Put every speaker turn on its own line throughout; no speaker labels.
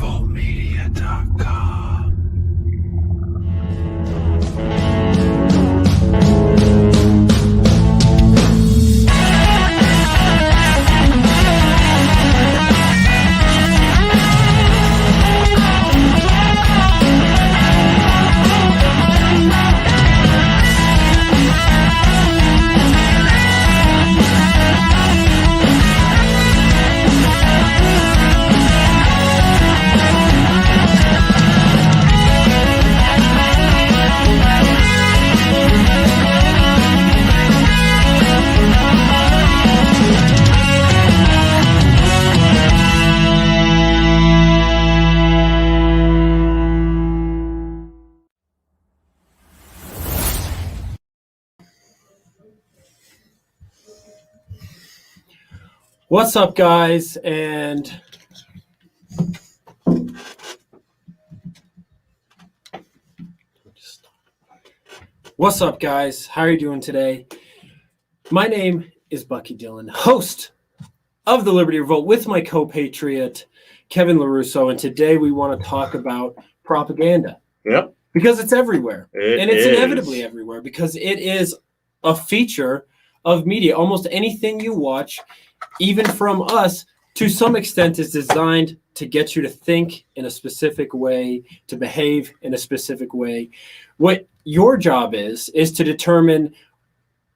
LibertyRevoltMedia.com.
What's up, guys? And what's up, guys? How are you doing today? My name is Bucky Dillon, host of the Liberty Revolt with my co-patriot, Kevin LaRusso. And today we want to talk about propaganda.
Yep.
Because it's everywhere. And it's
is.
inevitably everywhere because it is a feature of media. Almost anything you watch, even from us, to some extent is designed to get you to think in a specific way, to behave in a specific way. What your job is to determine,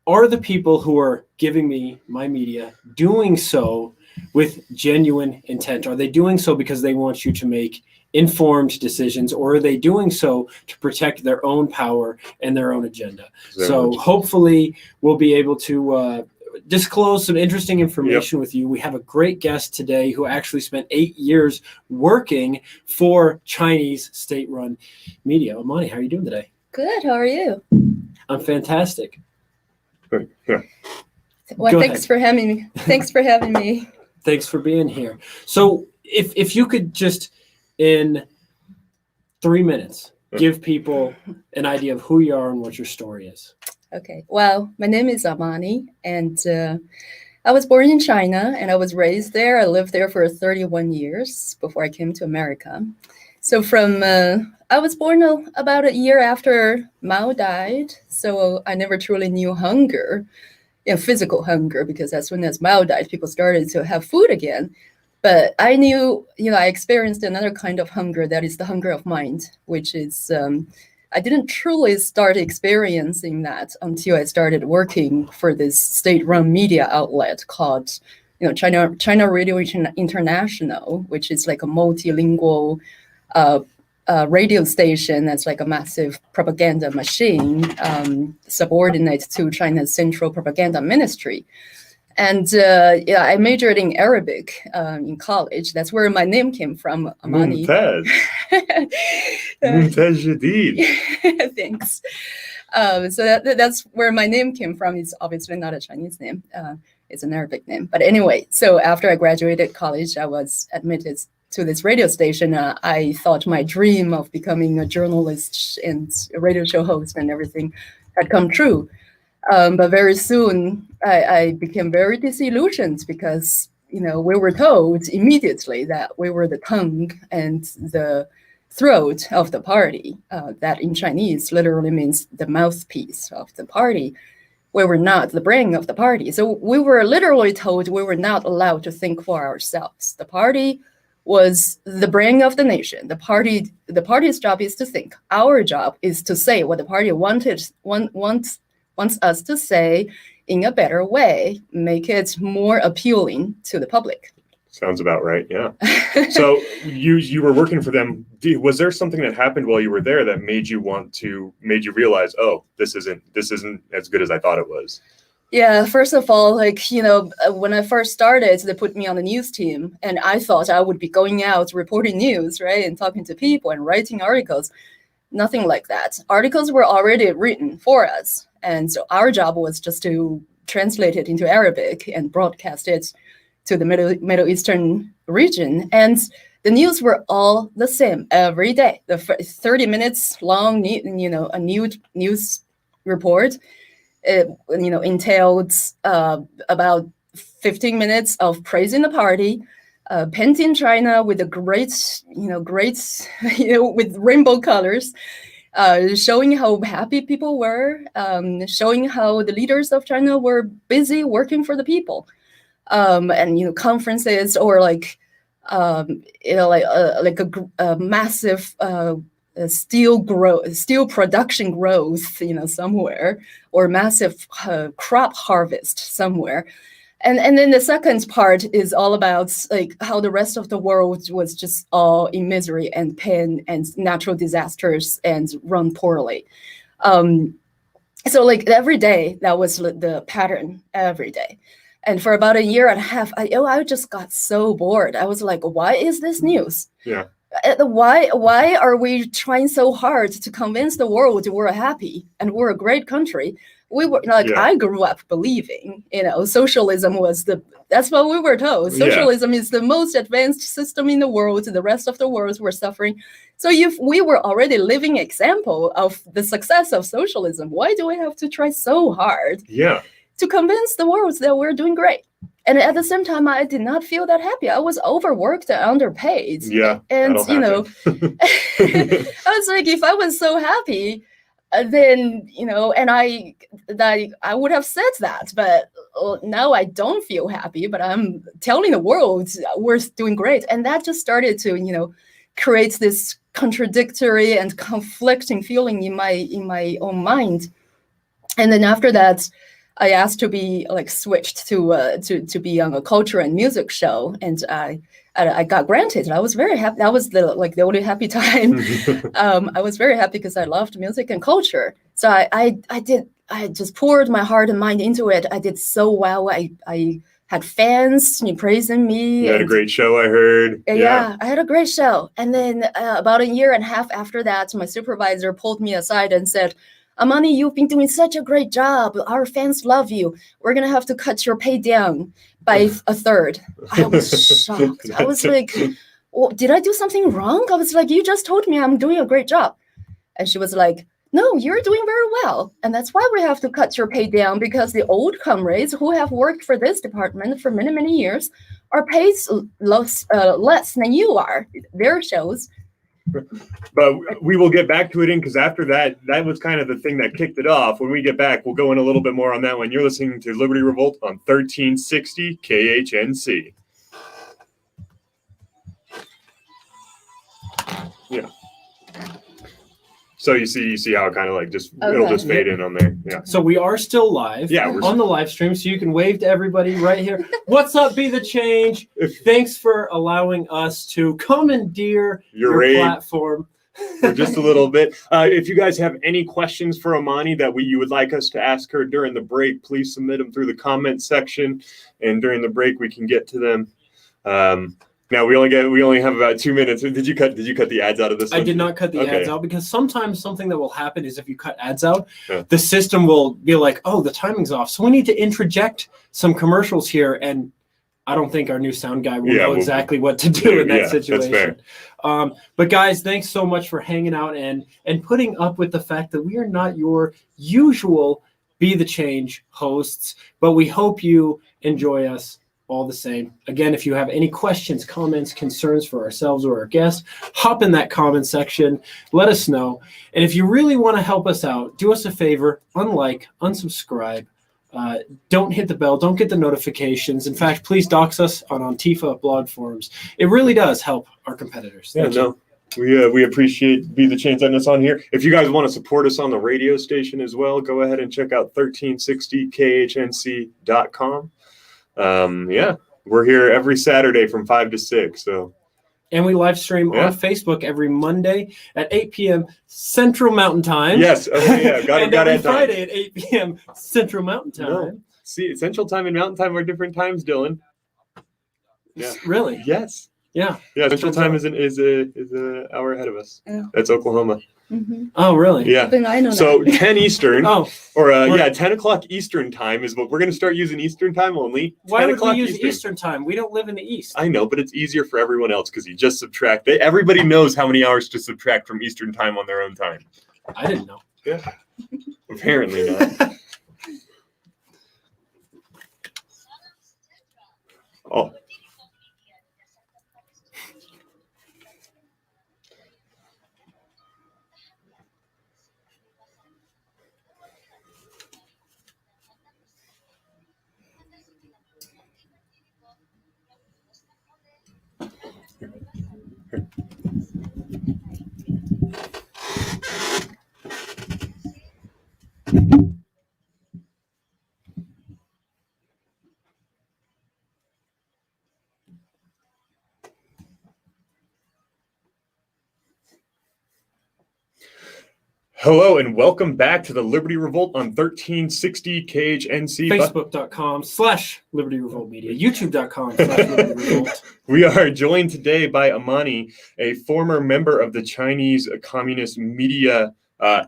are the people who are giving me my media doing so with genuine intent? Are they doing so because they want you to make informed decisions, or are they doing so to protect their own power and their own agenda? So hopefully we'll be able to disclose some interesting information with you. We have a great guest today who actually spent 8 years working for Chinese state-run media. Amani, how are you doing today?
Good. How are you?
I'm fantastic.
Good. Yeah.
Well, thanks for having me. Thanks for having me.
Thanks for being here. So if you could just, in 3 minutes, give people an idea of who you are and what your story is.
Okay. Well, my name is Amani, and I was born in China, and I was raised there. I lived there for 31 years before I came to America. So I was born about a year after Mao died, so I never truly knew hunger, physical hunger, because as soon as Mao died, people started to have food again. But I knew, I experienced another kind of hunger, that is the hunger of mind, which is, I didn't truly start experiencing that until I started working for this state-run media outlet called, China Radio International, which is like a multilingual radio station that's like a massive propaganda machine, subordinate to China's Central Propaganda Ministry. And I majored in Arabic in college. That's where my name came from, Amani.
Mumtaz. Mumtaz Jadid.
Thanks. So that's where my name came from. It's obviously not a Chinese name. It's an Arabic name. But anyway, so after I graduated college, I was admitted to this radio station. I thought my dream of becoming a journalist and a radio show host and everything had come true. But very soon, I became very disillusioned because, we were told immediately that we were the tongue and the throat of the party. That in Chinese literally means the mouthpiece of the party. We were not the brain of the party. So we were literally told we were not allowed to think for ourselves. The party was the brain of the nation. The party's job is to think. Our job is to say what the party wants us to say in a better way, make it more appealing to the public.
Sounds about right, yeah. So you were working for them. Was there something that happened while you were there that made you realize, oh, this isn't as good as I thought it was?
Yeah, first of all, when I first started, they put me on the news team, and I thought I would be going out reporting news, right, and talking to people and writing articles. Nothing like that. Articles were already written for us. And so our job was just to translate it into Arabic and broadcast it to the Middle Eastern region. And the news were all the same every day. The 30 minutes long, a news report, entailed about 15 minutes of praising the party, painting China with a great, with rainbow colors, showing how happy people were, showing how the leaders of China were busy working for the people, and conferences or like a massive steel production growth, somewhere, or massive crop harvest somewhere. And then the second part is all about like how the rest of the world was just all in misery and pain and natural disasters and run poorly. So like every day, that was the pattern every day. And for about a year and a half, I just got so bored. I was like, why is this news?
Yeah.
Why are we trying so hard to convince the world we're happy and we're a great country? We were like,
Yeah.
I grew up believing, socialism that's what we were told. Socialism is the most advanced system in the world. The rest of the world were suffering. So if we were already living example of the success of socialism, why do we have to try so hard
Yeah.
to convince the world that we're doing great? And at the same time, I did not feel that happy. I was overworked and underpaid.
Yeah.
And,
that'll happen.
I was like, if I was so happy, then, and I would have said that. But now I don't feel happy, but I'm telling the world we're doing great. And that just started to, create this contradictory and conflicting feeling in my own mind. And then after that, I asked to be like switched to be on a culture and music show, and I got granted. I was very happy. That was the only happy time. I was very happy because I loved music and culture. So I just poured my heart and mind into it. I did so well. I had fans praising me.
You had a great show, I heard.
Yeah, I had a great show. And then about a year and a half after that, my supervisor pulled me aside and said, Amani, you've been doing such a great job. Our fans love you. We're going to have to cut your pay down by a third. I was shocked. I was like, well, did I do something wrong? I was like, you just told me I'm doing a great job. And she was like, no, you're doing very well. And that's why we have to cut your pay down, because the old comrades who have worked for this department for many, many years are paid less than you are. Their shows.
But we will get back to it because after that was kind of the thing that kicked it off. When we get back, we'll go in a little bit more on that one. You're listening to Liberty Revolt on 1360 KHNC. Yeah. So you see how it kind of like it'll just fade in on there. Yeah.
So we are still live on the live stream, so you can wave to everybody right here. What's up, Be the Change? Thanks for allowing us to commandeer your platform.
For just a little bit. If you guys have any questions for Amani that you would like us to ask her during the break, please submit them through the comment section, and during the break we can get to them. Now we only have about 2 minutes. Did you cut the ads out of this one?
I did not cut the ads out, because sometimes something that will happen is if you cut ads out, the system will be like, oh, the timing's off. So we need to interject some commercials here. And I don't think our new sound guy will know exactly what to do in that situation. That's fair. But guys, thanks so much for hanging out and putting up with the fact that we are not your usual Be the Change hosts, but we hope you enjoy us all the same. Again, if you have any questions, comments, concerns for ourselves or our guests, hop in that comment section, let us know. And if you really want to help us out, do us a favor, unlike, unsubscribe, don't hit the bell, don't get the notifications. In fact, please dox us on Antifa blog forums. It really does help our competitors. Thank you.
We appreciate Be the Change letting us on here. If you guys want to support us on the radio station as well, go ahead and check out 1360khnc.com. We're here every Saturday from 5 to 6.
And we live stream on Facebook every Monday at 8 p.m. Central Mountain Time.
Yes.
And every Friday at 8 p.m. Central Mountain Time.
No. See, Central Time and Mountain Time are different times, Dylan. Yeah.
Really?
Yes.
Yeah.
Yeah. Central Time is an hour ahead of us. Yeah. That's Oklahoma.
Mm-hmm.
Oh, really?
Yeah.
I know
so
that.
10 Eastern. 10 o'clock Eastern time is what we're going to start using. Eastern time only.
Why would we use Eastern time? We don't live in the East.
I know, but it's easier for everyone else because you just subtract. Everybody knows how many hours to subtract from Eastern time on their own time.
I didn't know.
Yeah. Apparently not. Oh. Hello and welcome back to the Liberty Revolt on 1360 KHNC.
Facebook.com/Liberty Revolt Media. YouTube.com/Liberty Revolt.
We are joined today by Amani, a former member of the Chinese Communist media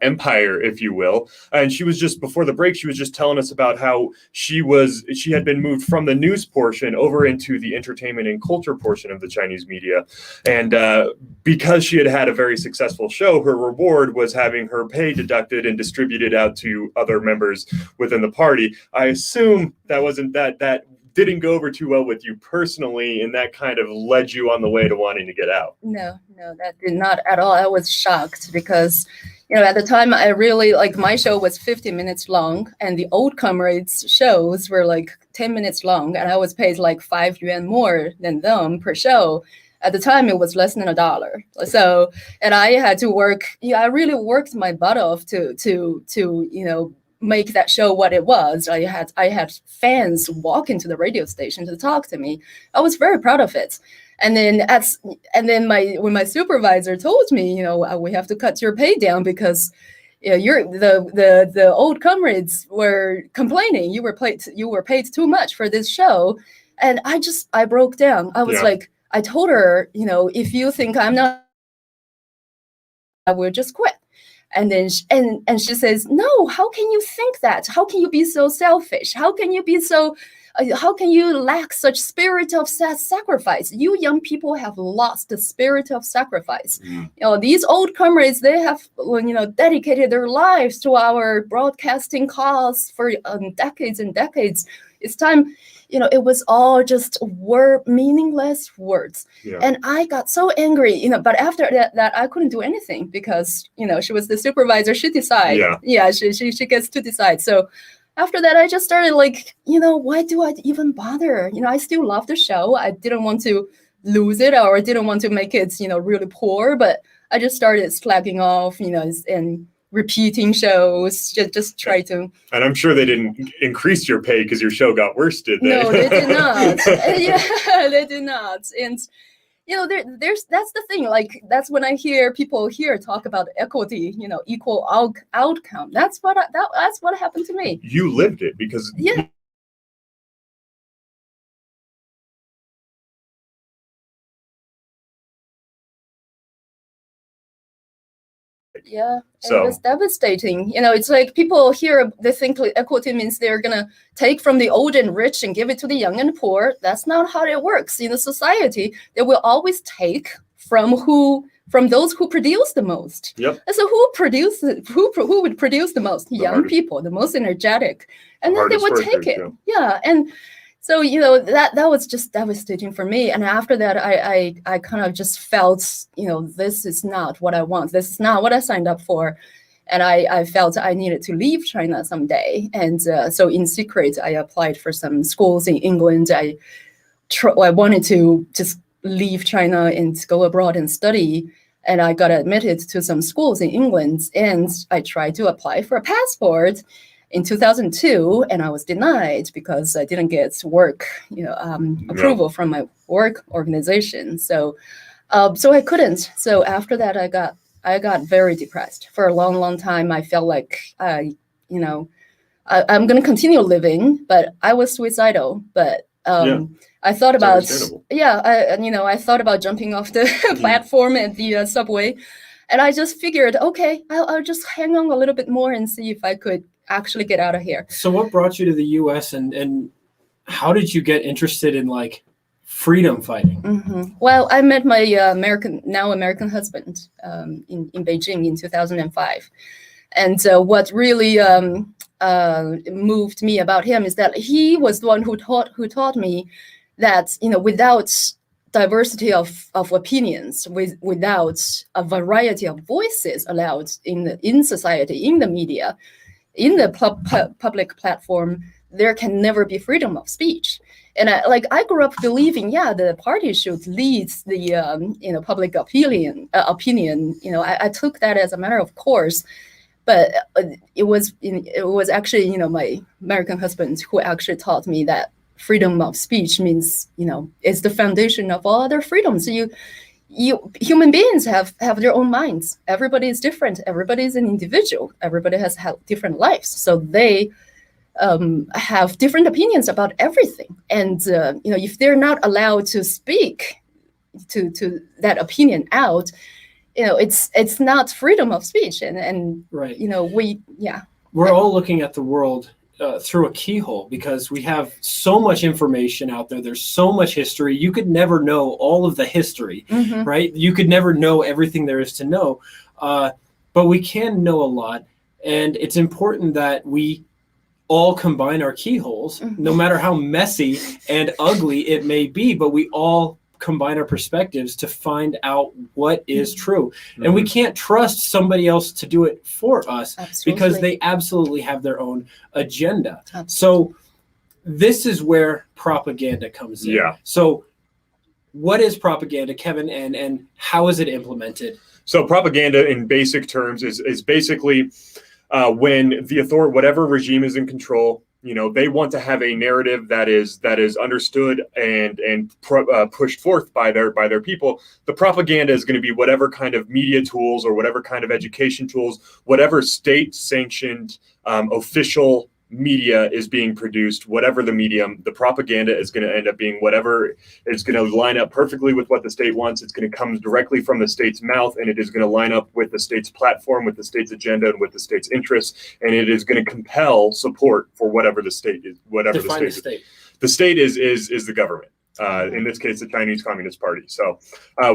empire, if you will. And she was just, before the break, she was just telling us about how she had been moved from the news portion over into the entertainment and culture portion of the Chinese media. And because she had had a very successful show, her reward was having her pay deducted and distributed out to other members within the party. I assume that didn't go over too well with you personally, and that kind of led you on the way to wanting to get out.
No, that did not at all. I was shocked because, at the time I really, my show was 50 minutes long and the old comrades shows were 10 minutes long, and I was paid 5 yuan more than them per show. At the time, it was less than $1. So, and I had to work, I really worked my butt off to make that show what it was. I had fans walk into the radio station to talk to me. I was very proud of it. And then when my supervisor told me, we have to cut your pay down because you're the old comrades were complaining you were paid too much for this show, and I broke down. I was I told her, if you think I'm not, I will just quit. And then she says, no, how can you think that? How can you be so selfish? How can you be so, how can you lack such spirit of sacrifice? You young people have lost the spirit of sacrifice. These old comrades, they have, dedicated their lives to our broadcasting cause for decades and decades. It's time, it was all just meaningless words. Yeah. And I got so angry, but after that I couldn't do anything because, she was the supervisor. She decides. Yeah, she gets to decide. So after that, I just started why do I even bother? I still love the show. I didn't want to lose it, or I didn't want to make it, really poor, but I just started slacking off, and repeating shows, just try to. And
I'm sure they didn't increase your pay because your show got worse, did they?
No, they did not. Yeah, they did not. And that's the thing. That's when I hear people here talk about equity, equal outcome. That's what happened to me.
You lived it because.
Yeah. Yeah, it was devastating. It's like people here, they think equity means they're going to take from the old and rich and give it to the young and poor. That's not how it works. In a society, they will always take from those who produce the most.
Yep.
And so who would produce the most? Young people, the most energetic. And then they would take it. Yeah. And so, that was just devastating for me. And after that, I kind of just felt, this is not what I want. This is not what I signed up for. And I felt I needed to leave China someday. And so in secret, I applied for some schools in England. I wanted to just leave China and go abroad and study. And I got admitted to some schools in England. And I tried to apply for a passport in 2002, and I was denied because I didn't get work, approval from my work organization. So I couldn't. So after that, I got very depressed for a long, long time. I felt like I'm going to continue living, but I was suicidal. But I thought about, I thought about jumping off the platform at the subway, and I just figured, okay, I'll just hang on a little bit more and see if I could actually get out of here.
So what brought you to the U.S. and how did you get interested in freedom fighting?
Mm-hmm. Well, I met my American husband in Beijing in 2005. And what really moved me about him is that he was the one who taught me that, without diversity of opinions, without a variety of voices allowed in society, in the media, in the public platform, there can never be freedom of speech. And I grew up believing, the party should lead the public opinion. I took that as a matter of course, but it was actually my American husband who actually taught me that freedom of speech means is the foundation of all other freedoms. human beings have their own minds. Everybody is different. Everybody is an individual. Everybody has different lives. So they have different opinions about everything. And if they're not allowed to speak to that opinion out, it's not freedom of speech. And
right.
We're
all looking at the world through a keyhole because we have so much information out there. There's so much history. You could never know all of the history, right? You could never know everything there is to know, but we can know a lot. And it's important that we all combine our keyholes, no matter how messy and ugly it may be, but we all combine our perspectives to find out what is true. And we can't trust somebody else to do it for us because they absolutely have their own agenda. So this is where propaganda comes in.
Yeah.
So what is propaganda, Kevin, and how is it implemented?
So propaganda in basic terms is basically when the whatever regime is in control, they want to have a narrative that is understood and pushed forth by their people. The propaganda is going to be whatever kind of media tools or whatever kind of education tools, whatever state sanctioned official media is being produced, whatever the medium, the propaganda is going to end up being whatever is going to line up perfectly with what the state wants. It's going to come directly from the state's mouth, and it is going to line up with the state's platform, with the state's agenda, and with the state's interests, and it is going to compel support for whatever the state is.
Define the state.
The state is the government. In this case, the Chinese Communist Party. So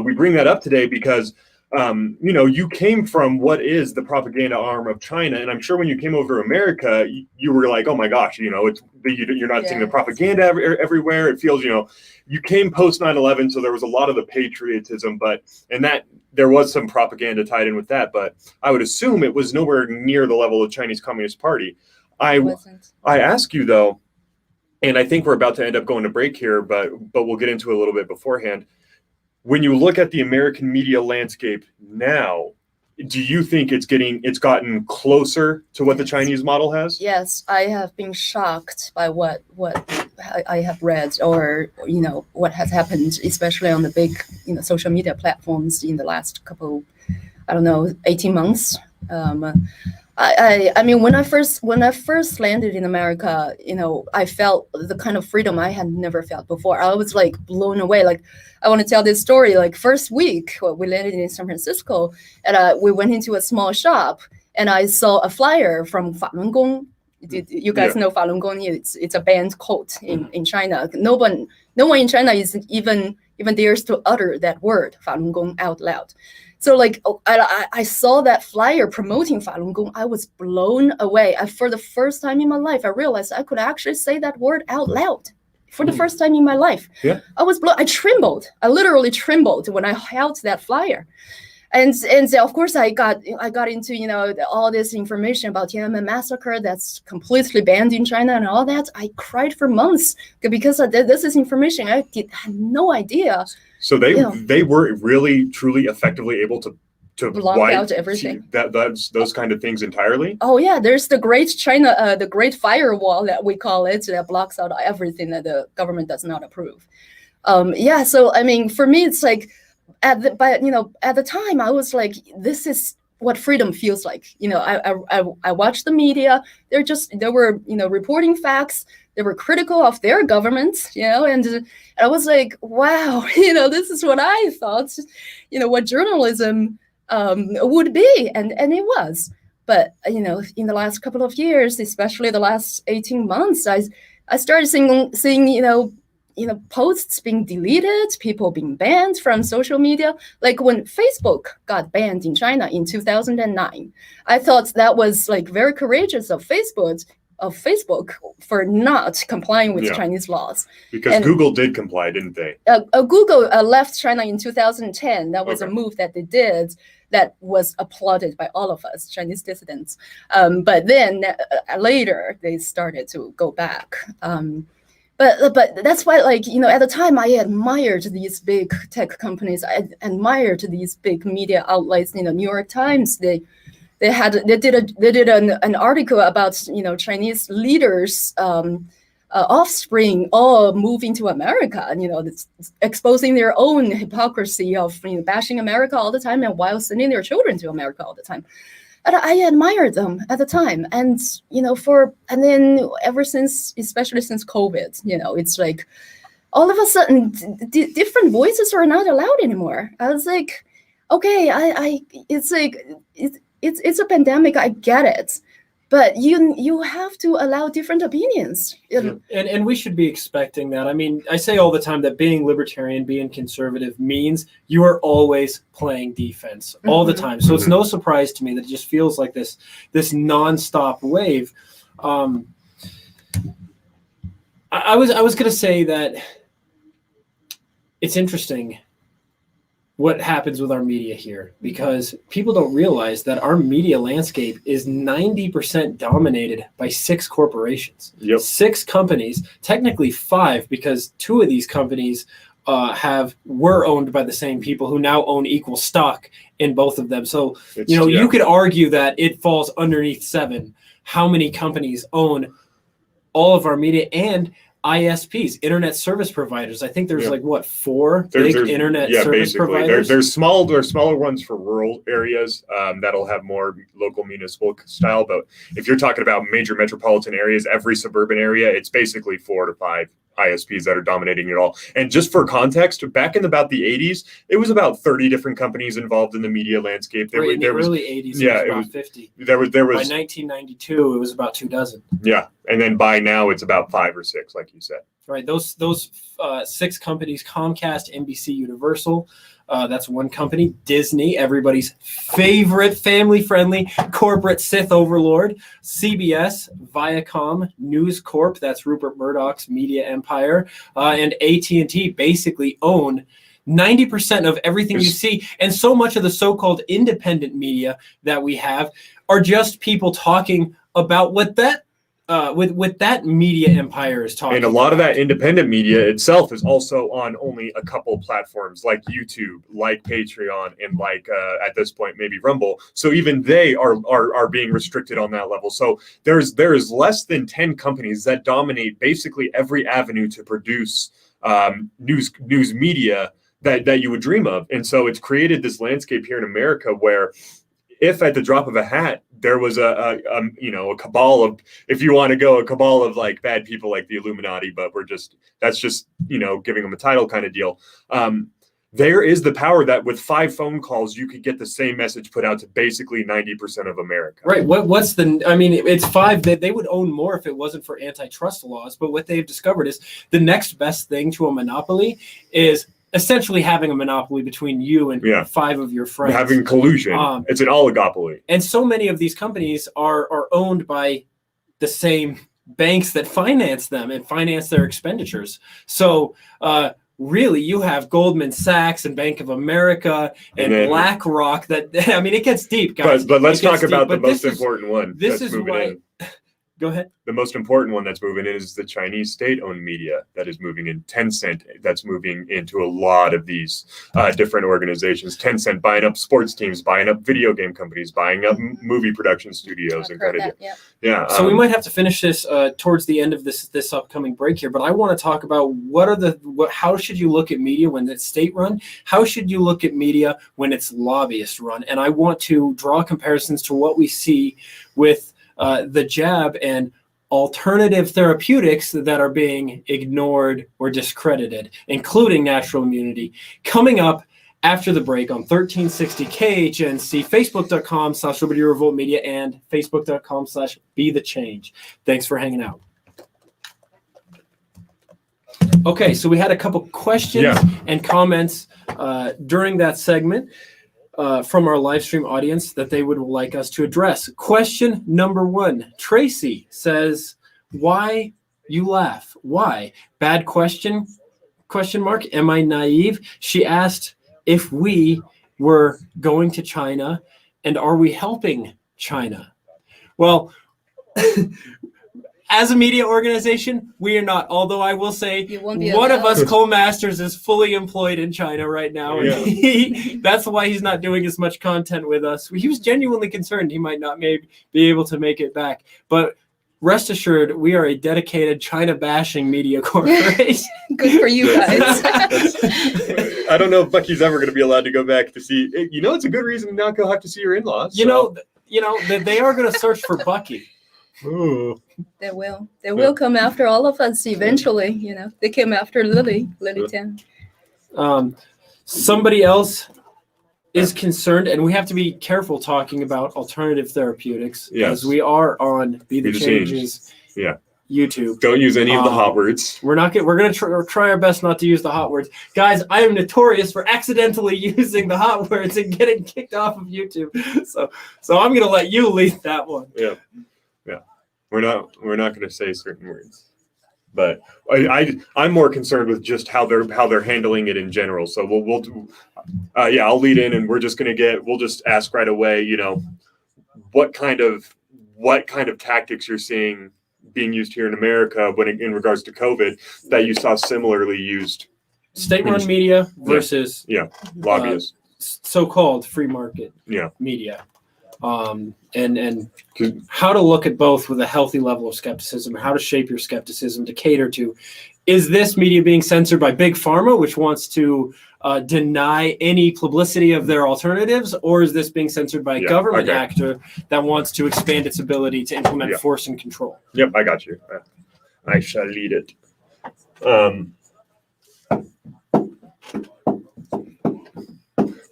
we bring that up today because you came from what is the propaganda arm of China, and I'm sure when you came over to America, you were like, oh my gosh, you're not seeing the propaganda everywhere. It feels, you came post 9/11, so there was a lot of the patriotism, and that there was some propaganda tied in with that, but I would assume it was nowhere near the level of Chinese Communist Party. I ask you though, and I think we're about to end up going to break here, but we'll get into it a little bit beforehand. When you look at the American media landscape now, do you think it's gotten closer to what the Chinese model has?
Yes, I have been shocked by what I have read or what has happened, especially on the big social media platforms in the last couple, 18 months. I mean, when I first landed in America, I felt the kind of freedom I had never felt before. I was like blown away. Like, I want to tell this story. Like, first week, we landed in San Francisco, and we went into a small shop, and I saw a flyer from Falun Gong. You guys know Falun Gong? It's a banned cult in China. No one in China is even dares to utter that word Falun Gong out loud. So like I saw that flyer promoting Falun Gong. I was blown away. For the first time in my life, I realized I could actually say that word out loud. For the first time in my life, I was blown. I trembled. I literally trembled when I held that flyer. And of course I got into all this information about Tiananmen massacre that's completely banned in China and all that. I cried for months because this is information I had no idea.
So they were really truly effectively able to
block out everything.
Those kind of things entirely.
Oh yeah, there's the Great China, the Great Firewall that we call it, that blocks out everything that the government does not approve. So I mean, for me, it's like at the time I was like, this is what freedom feels like. I watched the media. They were reporting facts. They were critical of their governments, and I was like, wow, this is what I thought, what journalism would be, and it was. But in the last couple of years, especially the last 18 months, I started seeing posts being deleted, people being banned from social media. Like when Facebook got banned in China in 2009, I thought that was like very courageous of Facebook for not complying with Chinese laws.
Because Google did comply, didn't they?
Google left China in 2010. That was a move that they did that was applauded by all of us, Chinese dissidents. But then later, they started to go back. But that's why, at the time, I admired these big tech companies. I admired these big media outlets. New York Times, they did an article about Chinese leaders offspring all moving to America, exposing their own hypocrisy of bashing America all the time and while sending their children to America all the time. And I admired them at the time, and and then ever since, especially since COVID, it's like all of a sudden different voices are not allowed anymore. I was like, okay, it's like it's a pandemic, I get it. But you have to allow different opinions.
And we should be expecting that. I mean, I say all the time that being libertarian, being conservative means you are always playing defense all the time. So it's no surprise to me that it just feels like this nonstop wave. I was going to say that it's interesting what happens with our media here, because people don't realize that our media landscape is 90% dominated by 6 corporations.
Yep.
6 companies, technically 5, because 2 of these companies were owned by the same people who now own equal stock in both of them. So, you could argue that it falls underneath 7. How many companies own all of our media and ISPs, internet service providers? I think there's 4 big internet service providers.
There's smaller ones for rural areas that'll have more local municipal style. But if you're talking about major metropolitan areas, every suburban area, it's basically 4 to 5 ISPs that are dominating it all. And just for context, back in about the 80s, it was about 30 different companies involved in the media landscape.
In the early 80s, it was about 50.
There was
by 1992, it was about 24.
Yeah, and then by now it's about 5 or 6, like you said.
Right, those 6 companies: Comcast, NBC, Universal. That's one company. Disney, everybody's favorite family-friendly corporate Sith overlord. CBS, Viacom, News Corp, that's Rupert Murdoch's media empire, and AT&T basically own 90% of everything you see. And so much of the so-called independent media that we have are just people talking about what that with that media empire is talking.
And a lot of that independent media itself is also on only a couple platforms like YouTube, like Patreon, and like at this point maybe Rumble. So even they are being restricted on that level. So there is less than 10 companies that dominate basically every avenue to produce news media that you would dream of. And so it's created this landscape here in America where if at the drop of a hat there was a cabal of, if you want to go, a cabal of like bad people like the Illuminati, but that's just giving them a title kind of deal. There is the power that with 5 phone calls you could get the same message put out to basically 90% of America.
Right. It's 5. They would own more if it wasn't for antitrust laws. But what they've discovered is the next best thing to a monopoly is essentially having a monopoly between you and 5 of your friends.
Having collusion. It's an oligopoly.
And so many of these companies are owned by the same banks that finance them and finance their expenditures. So really, you have Goldman Sachs and Bank of America and BlackRock. It gets deep, guys.
But let's talk about the most important one.
This is why. Go ahead.
The most important one that's moving in is the Chinese state-owned media that is moving in. Tencent, that's moving into a lot of these different organizations. Tencent buying up sports teams, buying up video game companies, buying up movie production studios, and kind of
yeah.
So we might have to finish this towards the end of this upcoming break here. But I want to talk about how should you look at media when it's state-run? How should you look at media when it's lobbyist-run? And I want to draw comparisons to what we see with the jab and alternative therapeutics that are being ignored or discredited, including natural immunity. Coming up after the break on 1360 KHNC, Facebook.com/Liberty Revolt Media, and Facebook.com/Be the Change. Thanks for hanging out. Okay, so we had a couple questions and comments during that segment from our live stream audience that they would like us to address. Question number 1. Tracy says, why you laugh? Why? Bad question? Question mark. Am I naive? She asked if we were going to China and are we helping China? Well, as a media organization, we are not. Although I will say one of us co-masters is fully employed in China right now. And that's why he's not doing as much content with us. He was genuinely concerned he might not maybe be able to make it back. But rest assured, we are a dedicated China bashing media corporation.
Good for you guys.
I don't know if Bucky's ever going to be allowed to go back to see. It's a good reason to not go have to see your in-laws.
You know that they are going to search for Bucky.
Ooh.
They will come after all of us eventually. They came after Lily Tan.
Somebody else is concerned, and we have to be careful talking about alternative therapeutics,
Yes.
as we are on Be the Changes.
Yeah.
YouTube.
Don't use any of the hot words.
We're going to try our best not to use the hot words. Guys, I am notorious for accidentally using the hot words and getting kicked off of YouTube. So I'm going to let you lead that one.
Yeah. We're not going to say certain words. But I'm more concerned with just how they're handling it in general. So I'll lead in, and we'll just ask right away, what kind of tactics you're seeing being used here in America in regards to COVID that you saw similarly used.
State-run media versus
lobbyists,
so-called free market media, and how to look at both with a healthy level of skepticism, how to shape your skepticism to cater to, is this media being censored by Big Pharma, which wants to deny any publicity of their alternatives, or is this being censored by a government actor that wants to expand its ability to implement force and control?
Yep, I got you. I shall lead it.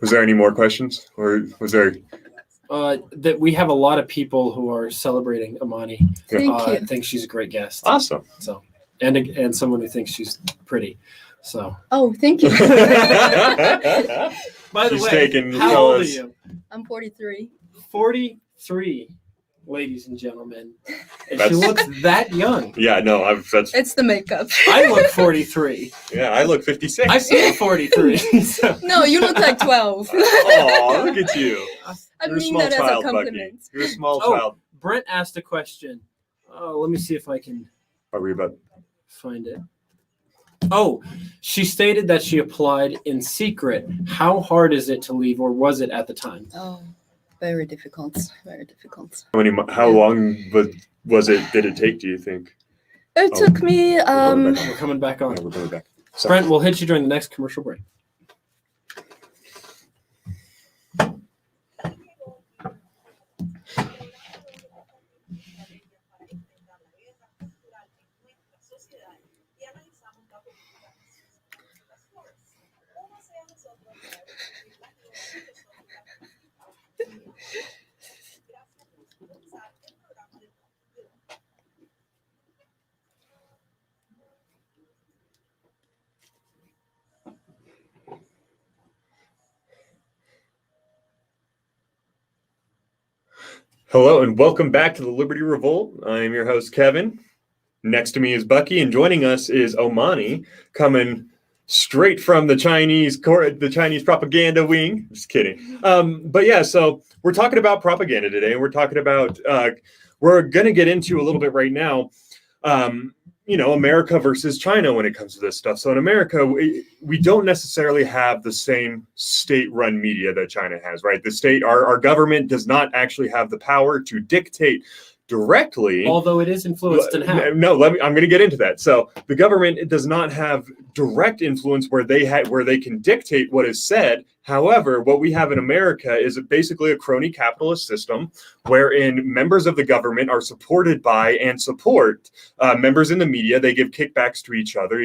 Was there any more questions, or was there?
That we have a lot of people who are celebrating Amani.
Thank you.
I think she's a great guest.
Awesome.
So, and someone who thinks she's pretty. So.
Oh, thank you.
By the
She's
way, how old are you?
I'm 43.
43, ladies and gentlemen. And she looks that young.
Yeah, no,
It's the makeup.
I look 43.
Yeah, I look 56.
I feel 43. So.
No, you look like 12.
Oh, look at you.
I
You're a
mean
small
that as a
child,
compliment.
Bucky. You're a small
Oh.
child.
Brent asked a question. Oh, let me see if I can
Are we about?
find it. Oh, she stated that she applied in secret. How hard is it to leave, or was it at the time?
Oh, very difficult. Very difficult.
How long was it? Did it take? Do you think?
It took me.
We're coming back on.
No, we're going back. So,
Brent, we'll hit you during the next commercial break.
hello and welcome back to the Liberty Revolt. I am your host, Kevin. Next to me is Bucky, and joining us is Omani, coming straight from the Chinese propaganda wing. Just kidding. But yeah, so we're talking about propaganda today, and we're talking about we're going to get into a little bit right now. America versus China when it comes to this stuff. So in America, we don't necessarily have the same state-run media that China has, right? The state, our government does not actually have the power to dictate directly.
Although it is influenced in how.
No, I'm going to get into that. So the government does not have direct influence where they can dictate what is said. However, what we have in America is basically a crony capitalist system wherein members of the government are supported by and support members in the media. They give kickbacks to each other.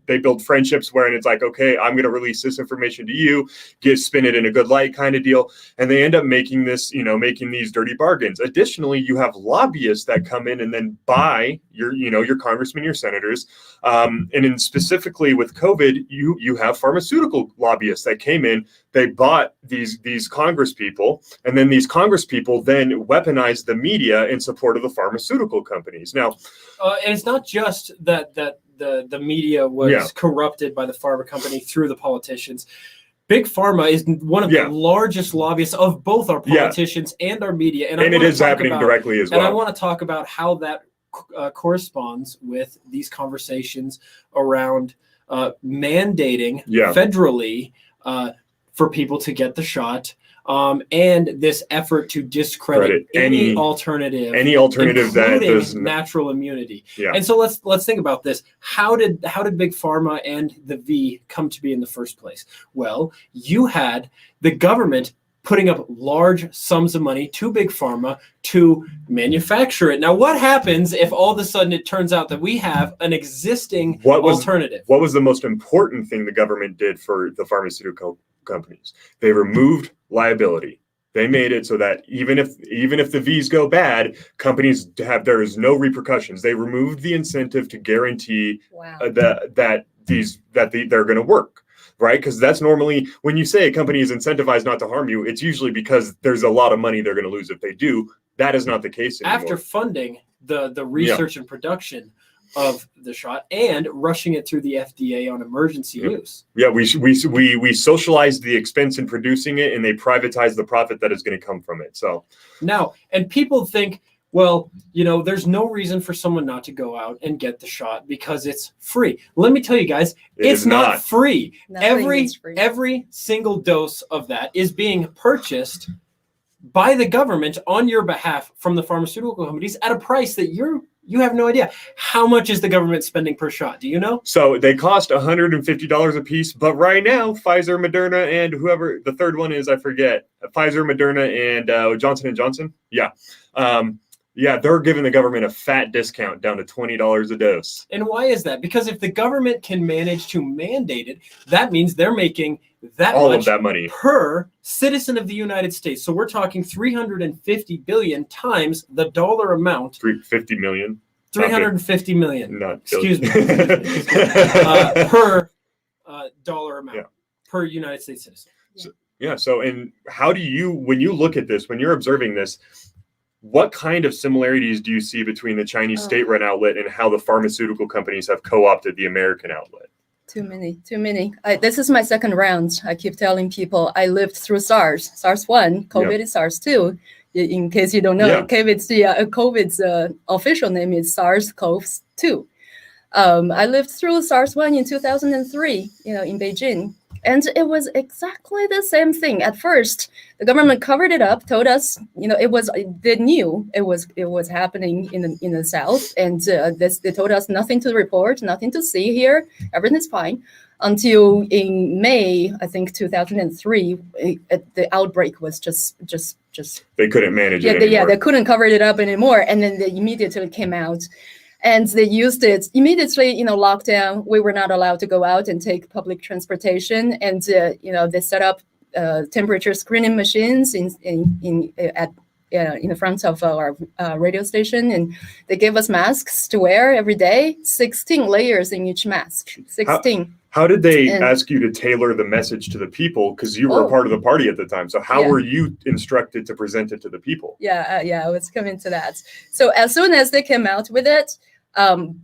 They build friendships wherein it's like, okay, I'm going to release this information to you, spin it in a good light kind of deal. And they end up making these dirty bargains. Additionally, you have lobbyists that come in and then buy your congressmen, your senators. And specifically with COVID, you have pharmaceutical lobbyists that came in. They bought these Congress people, and then these Congress people then weaponized the media in support of the pharmaceutical companies. Now,
and it's not just that the media was corrupted by the pharma company through the politicians. Big Pharma is one of the largest lobbyists of both our politicians and our media, and
it is happening directly as well.
And I want to talk about how that corresponds with these conversations around mandating federally for people to get the shot, and this effort to discredit any alternative
that
including
does
natural immunity.
Yeah.
And so let's think about this. How did Big Pharma and the V come to be in the first place? Well, you had the government putting up large sums of money to Big Pharma to manufacture it. Now, what happens if all of a sudden it turns out that we have an existing alternative?
What was the most important thing the government did for the pharmaceutical companies? They removed liability. They made it so that even if the V's go bad, companies there is no repercussions. They removed the incentive to guarantee that they're going to work. Right? Because that's normally when you say a company is incentivized not to harm you, it's usually because there's a lot of money they're going to lose if they do. That is not the case anymore.
After funding the research and production of the shot and rushing it through the FDA on emergency use.
Yeah, we socialized the expense in producing it, and they privatized the profit that is going to come from it. So
now, and people think, well, there's no reason for someone not to go out and get the shot because it's free. Let me tell you guys, it's not free. Every single dose of that is being purchased by the government on your behalf from the pharmaceutical companies at a price that you have no idea. How much is the government spending per shot? Do you know?
So they cost $150 a piece, but right now, Pfizer, Moderna, and whoever the third one is, I forget. Pfizer, Moderna, and Johnson & Johnson. Yeah. They're giving the government a fat discount down to $20 a dose.
And why is that? Because if the government can manage to mandate it, that means they're making all of that money per citizen of the United States. So we're talking 350 billion times the dollar amount.
350 million.
350 million.
Not
excuse me. Per dollar amount per United States citizen.
So and how do you, when you look at this, when you're observing this, what kind of similarities do you see between the Chinese state-run outlet and how the pharmaceutical companies have co-opted the American outlet?
Too many. This is my second round. I keep telling people I lived through SARS. SARS-1, COVID is SARS-2. In case you don't know, COVID's official name is SARS-CoV-2. I lived through SARS-1 in 2003, in Beijing. And it was exactly the same thing. At first, the government covered it up, told us, they knew it was happening in the South, and they told us nothing to report, nothing to see here, everything's fine. Until in May, I think 2003, the outbreak was just
they couldn't manage it anymore.
They couldn't cover it up anymore, and then they immediately came out. And they used it immediately, lockdown. We were not allowed to go out and take public transportation. And, they set up temperature screening machines in the front of our radio station. And they gave us masks to wear every day, 16 layers in each mask, 16.
How did they ask you to tailor the message to the people? Because you were a part of the party at the time. So how were you instructed to present it to the people?
I was coming to that. So as soon as they came out with it,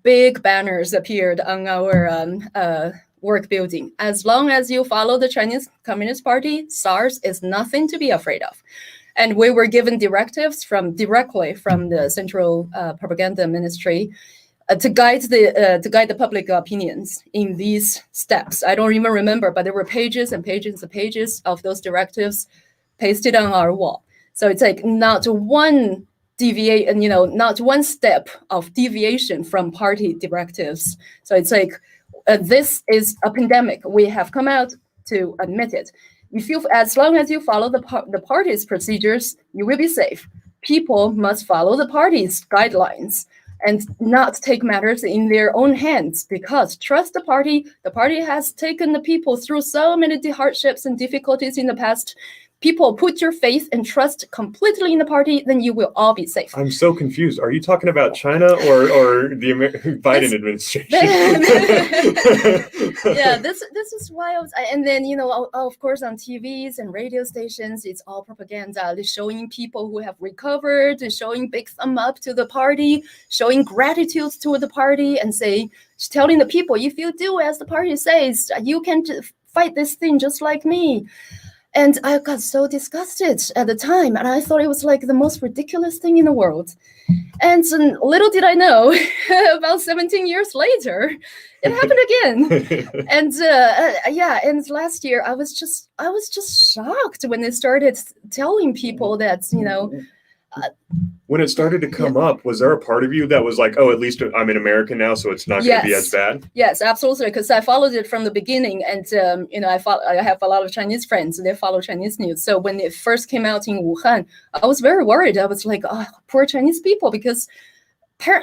big banners appeared on our work building. As long as you follow the Chinese Communist Party, SARS is nothing to be afraid of. And we were given directives directly from the Central Propaganda Ministry to guide the public opinions in these steps. I don't even remember, but there were pages and pages and pages of those directives pasted on our wall. So it's like not one not one step of deviation from party directives. So it's like this is a pandemic. We have come out to admit it. As long as you follow the party's procedures, you will be safe. People must follow the party's guidelines and not take matters in their own hands, because trust the party. The party has taken the people through so many hardships and difficulties in the past. People, put your faith and trust completely in the party, then you will all be safe.
I'm so confused. Are you talking about China or the Biden administration?
This is why and then, of course, on TVs and radio stations, it's all propaganda. They're showing people who have recovered, they're showing big thumb up to the party, showing gratitude to the party, and telling the people, if you do as the party says, you can fight this thing just like me. And I got so disgusted at the time, and I thought it was like the most ridiculous thing in the world. And little did I know, about 17 years later, it happened again. And yeah, and last year I was just shocked when they started telling people that, you know,
when it started to come up, was there a part of you that was like, oh, at least I'm in America now, so it's not going to be as bad?
Yes, absolutely. Because I followed it from the beginning, and you know, I have a lot of Chinese friends. They follow Chinese news. So when it first came out in Wuhan, I was very worried. I was like, oh, poor Chinese people, because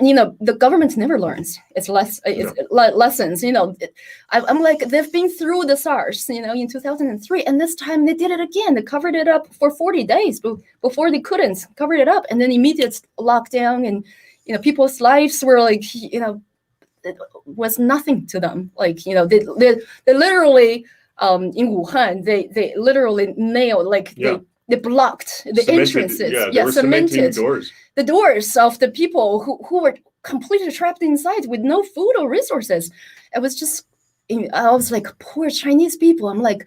you know, the government never learns. It's lessons. You know, I'm like, they've been through the SARS, you know, in 2003, and this time they did it again. They covered it up for 40 days before they couldn't cover it up, and then immediate lockdown, and you know, people's lives were like, you know, it was nothing to them. Like, you know, they literally in Wuhan, they literally nailed, like they blocked the entrances.
They were cementing doors.
The doors of the people who were completely trapped inside with no food or resources. It was just, I was like, poor Chinese people. I'm like,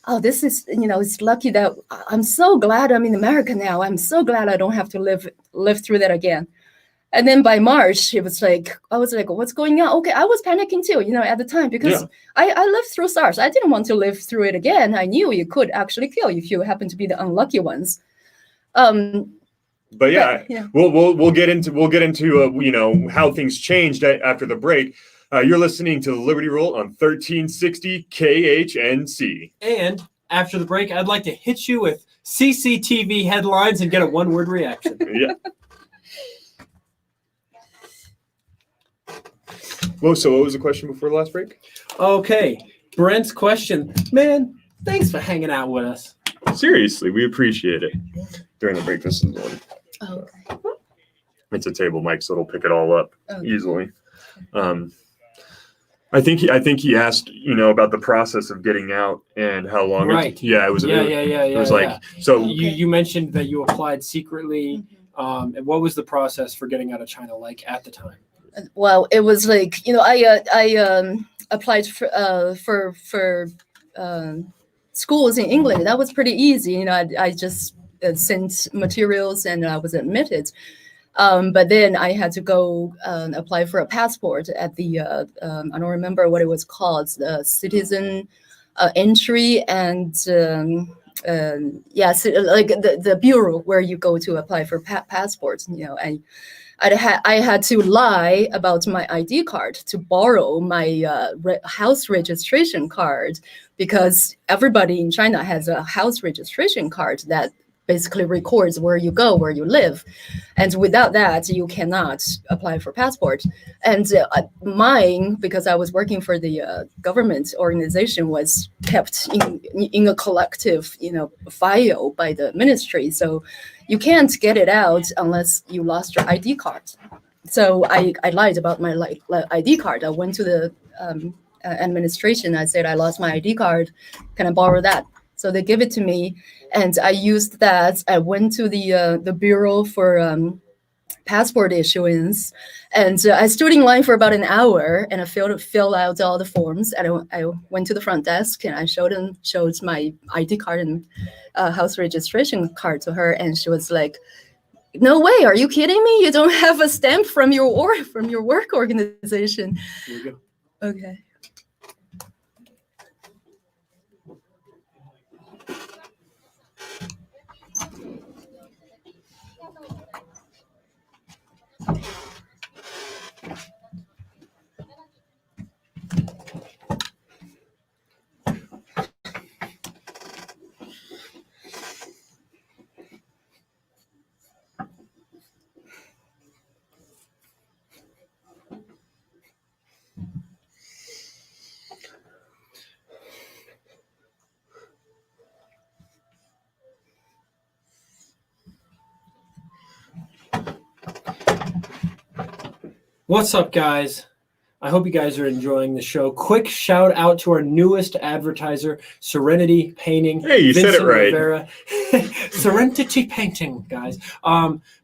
oh, this is, you know, it's lucky that I'm so glad I'm in America now. I'm so glad I don't have to live through that again. And then by March, it was like, I was like, what's going on? Okay, I was panicking too, you know, at the time, because I lived through SARS. I didn't want to live through it again. I knew you could actually kill if you happen to be the unlucky ones.
But yeah, we'll get into you know, how things changed after the break. You're listening to the Liberty Roll on 1360 KHNC.
And after the break, I'd like to hit you with CCTV headlines and get a one-word reaction.
Yeah. Well, so what was the question before the last break?
Okay, Brent's question. Man, thanks for hanging out with us.
Seriously, we appreciate it. During the break, this is one.
Okay.
It's a table mic, so it'll pick it all up easily. I think he asked, you know, about the process of getting out and how long.
Right.
It was. It was like so.
You mentioned that you applied secretly. And what was the process for getting out of China like at the time?
Well, it was like, you know, I applied for schools in England. That was pretty easy. You know, I just sent materials and I was admitted. But then I had to go apply for a passport at the I don't remember what it was called, the citizen entry and like the bureau where you go to apply for passports. You know, I had to lie about my ID card to borrow my house registration card, because everybody in China has a house registration card that basically records where you go, where you live. And without that, you cannot apply for passport. And mine, because I was working for the government organization, was kept in a collective, you know, file by the ministry. So you can't get it out unless you lost your ID card. So I lied about my ID card. I went to the administration. I said, I lost my ID card. Can I borrow that? So they give it to me, and I used that. I went to the bureau for passport issuance, and I stood in line for about an hour, and I filled out all the forms. And I went to the front desk, and I showed my ID card and house registration card to her, and she was like, "No way! Are you kidding me? You don't have a stamp from your work organization."
Here you go.
Okay.
What's up, guys? I hope you guys are enjoying the show. Quick shout out to our newest advertiser, Serenity Painting.
Hey, you said it right.
Rivera. Serenity Painting, guys.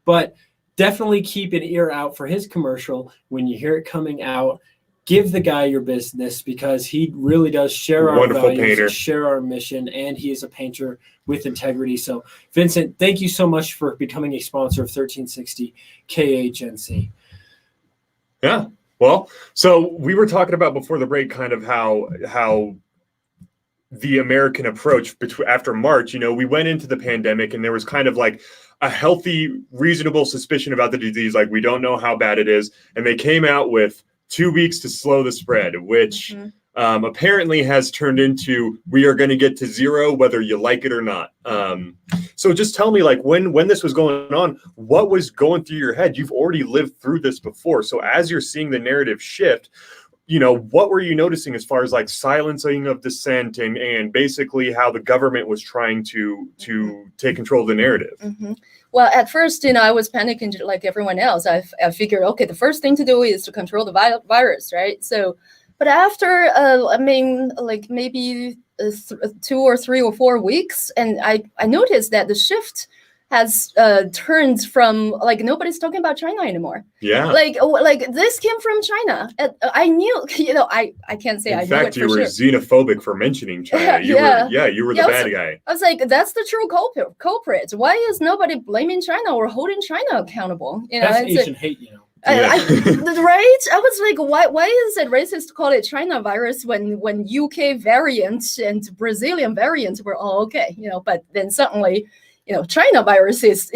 But definitely keep an ear out for his commercial when you hear it coming out. give the guy your business because he really does share our
Wonderful
values,
painter.
share our mission, and he is a painter with integrity. So, Vincent, thank you so much for becoming a sponsor of 1360 KHNC.
Yeah. Well, so we were talking about before the break kind of how the American approach after March, we went into the pandemic and there was kind of like a healthy, reasonable suspicion about the disease. Like, we don't know how bad it is. And they came out with 2 weeks to slow the spread, which apparently has turned into, we are going to get to zero, whether you like it or not. So just tell me, like, when this was going on, what was going through your head? You've already lived through this before. So as you're seeing the narrative shift, what were you noticing as far as like silencing of dissent and basically how the government was trying to take control of the narrative?
Well, at first, I was panicking like everyone else. I figured, okay, the first thing to do is to control the virus, right? So, but after, like maybe 2 or 3 or 4 weeks, and I noticed that the shift has turned from, like, nobody's talking about China anymore.
Yeah.
Like this came from China. I knew, I can't say I knew it for sure.
In fact, you were xenophobic for mentioning China. You were the bad guy.
I was like, that's the true culprit. Why is nobody blaming China or holding China accountable?
That's Asian hate,
right? I was like, why is it racist to call it China virus when UK variant and Brazilian variant were all okay, but then suddenly, China virus is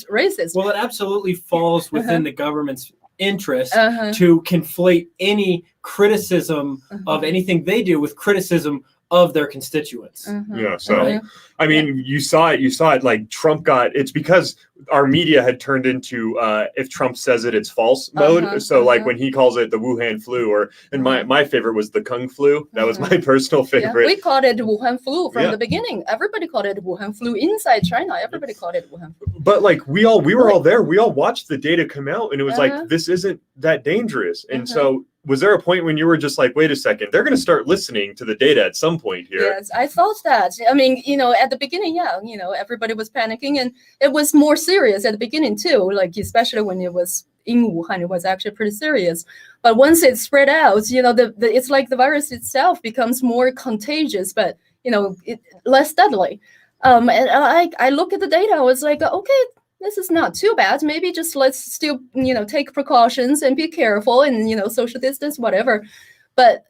racist.
Well, it absolutely falls within the government's interest to conflate any criticism of anything they do with criticism of their constituents.
Yeah. So, I mean, you saw it like Trump it's because our media had turned into, if Trump says it, it's false mode. So like when he calls it the Wuhan flu, and my favorite was the Kung flu. That was my personal favorite.
Yeah, we called it Wuhan flu from the beginning. Everybody called it Wuhan flu inside China. Everybody called it Wuhan flu.
But like we were all there. We all watched the data come out and it was like, this isn't that dangerous. And so was there a point when you were just like, wait a second, they're going to start listening to the data at some point here?
Yes, I thought that. I mean, at the beginning, everybody was panicking and it was more serious at the beginning too, like especially when it was in Wuhan, it was actually pretty serious. But once it spread out, it's like the virus itself becomes more contagious, but, less deadly. And I look at the data, I was like, okay, this is not too bad. Maybe just let's still, take precautions and be careful and, social distance, whatever.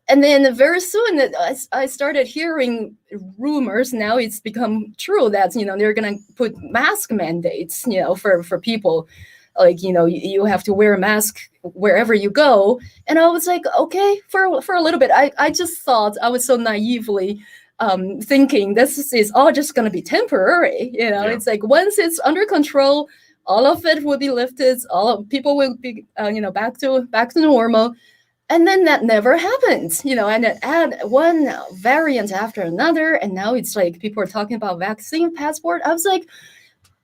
And then very soon I started hearing rumors. Now it's become true that, they're going to put mask mandates, for people. Like, you have to wear a mask wherever you go. And I was like, okay, for a little bit. I just thought I was so naively thinking this is all just going to be temporary. It's like once it's under control, all of it will be lifted. People will be, back to normal. And then that never happens, and then add one variant after another. And now it's like people are talking about vaccine passport. I was like,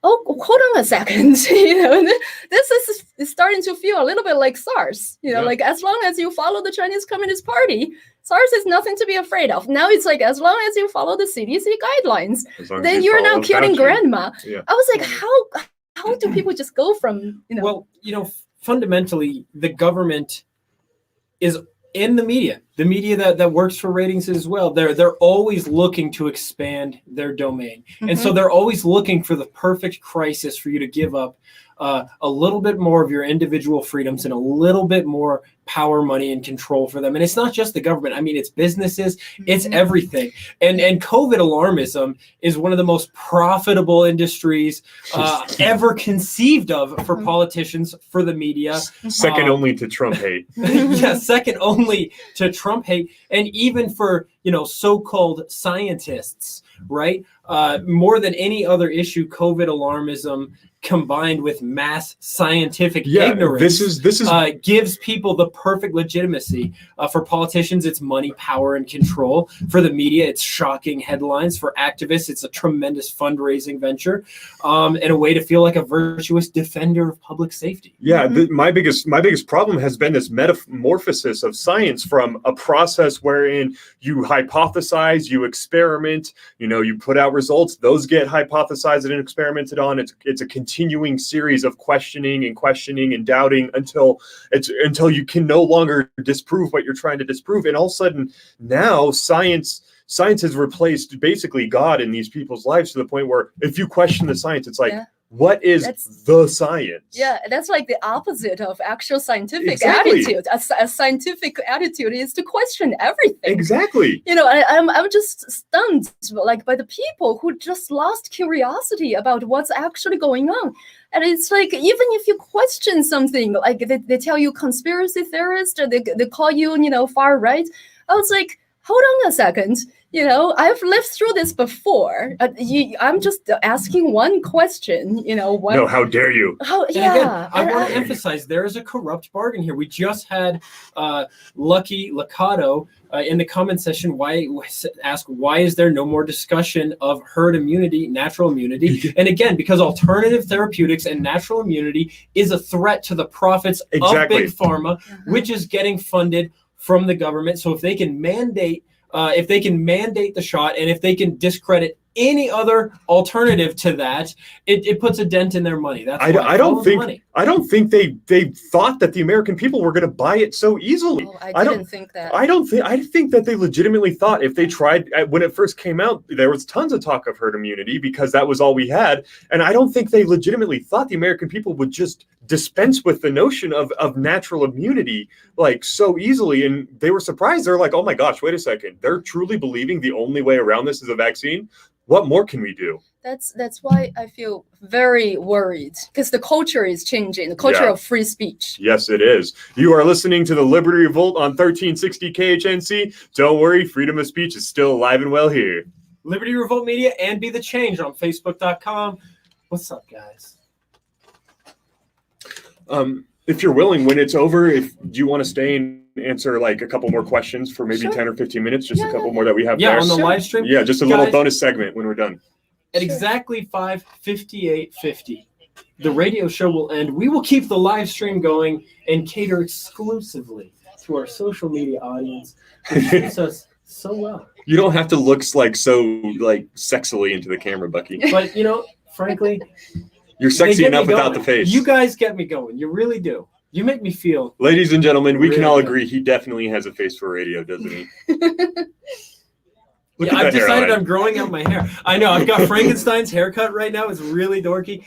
oh, hold on a second. This is starting to feel a little bit like SARS, like as long as you follow the Chinese Communist Party, SARS is nothing to be afraid of. Now it's like, as long as you follow the CDC guidelines, then you're now killing grandma. Yeah. I was like, how do people just go from,
Well, fundamentally, the government is in the media that works for ratings as well. They're always looking to expand their domain. And so they're always looking for the perfect crisis for you to give up a little bit more of your individual freedoms and a little bit more power, money, and control for them. And it's not just the government. I mean, it's businesses, it's everything. And COVID alarmism is one of the most profitable industries ever conceived of for politicians, for the media.
Second only to Trump hate.
Yeah, second only to Trump hate. And even for, so-called scientists, right? More than any other issue, COVID alarmism combined with mass scientific ignorance
this is
gives people the perfect legitimacy. For politicians, it's money, power, and control. For the media, it's shocking headlines. For activists, it's a tremendous fundraising venture, and a way to feel like a virtuous defender of public safety.
Yeah, my biggest problem has been this metamorphosis of science from a process wherein you hypothesize, you experiment, you put out results, those get hypothesized and experimented on. It's a continuing series of questioning and doubting until you can can no longer disprove what you're trying to disprove. And all of a sudden now science has replaced basically God in these people's lives to the point where if you question the science, it's like,
Yeah.
what is the science?
Yeah, that's like the opposite of actual scientific
Exactly.
attitude. A scientific attitude is to question everything.
Exactly.
You know, I'm just stunned like by the people who just lost curiosity about what's actually going on. And it's like, even if you question something, like they tell you conspiracy theorist, or they call you, you know, far right. I was like, hold on a second. You know, I've lived through this before. I'm just asking one question. You know, what?
No, how dare you?
How?
And
Yeah.
again, I want to emphasize there is a corrupt bargain here. We just had Lucky Lacado in the comment section ask why is there no more discussion of herd immunity, natural immunity? And again, because alternative therapeutics and natural immunity is a threat to the profits
Exactly.
of big pharma, which is getting funded from the government. So if they can mandate the shot, and if they can discredit any other alternative to that, it puts a dent in their money. That's why
I don't
follow the
think
money.
I don't think they thought that the American people were going to buy it so easily.
Oh, I
I don't-
didn't think that.
I think that they legitimately thought if they tried when it first came out, there was tons of talk of herd immunity because that was all we had. And I don't think they legitimately thought the American people would just dispense with the notion of natural immunity like so easily. And they were surprised. They're like, oh my gosh, wait a second. They're truly believing the only way around this is a vaccine. What more can we do?
That's why I feel very worried, because the culture is changing, the culture
Yeah.
of free speech.
Yes, it is. You are listening to the Liberty Revolt on 1360 KHNC. Don't worry, freedom of speech is still alive and well here.
Liberty Revolt Media and Be the Change on Facebook.com. What's up, guys?
If you're willing, when it's over, do you want to stay and answer like a couple more questions for maybe
Sure.
10 or 15 minutes? Just
Yeah,
a couple
yeah,
more that we have
Yeah,
there.
on the
Sure.
live stream.
Yeah, just a little
Guys,
bonus segment when we're done.
At
Sure.
exactly 5:58:50, the radio show will end. We will keep the live stream going and cater exclusively to our social media audience, which treats us so well.
You don't have to look like so like sexily into the camera, Bucky.
But you know, frankly,
You're
they
sexy
get me
enough without
going.
the face.
You guys get me going. You really do. You make me feel.
Ladies and gentlemen, we can
Really
all
good.
agree he definitely has a face for radio, doesn't he? Look
Yeah,
at
I've
that
decided
hairline.
I'm growing out my hair. I know I've got Frankenstein's haircut right now. It's really dorky.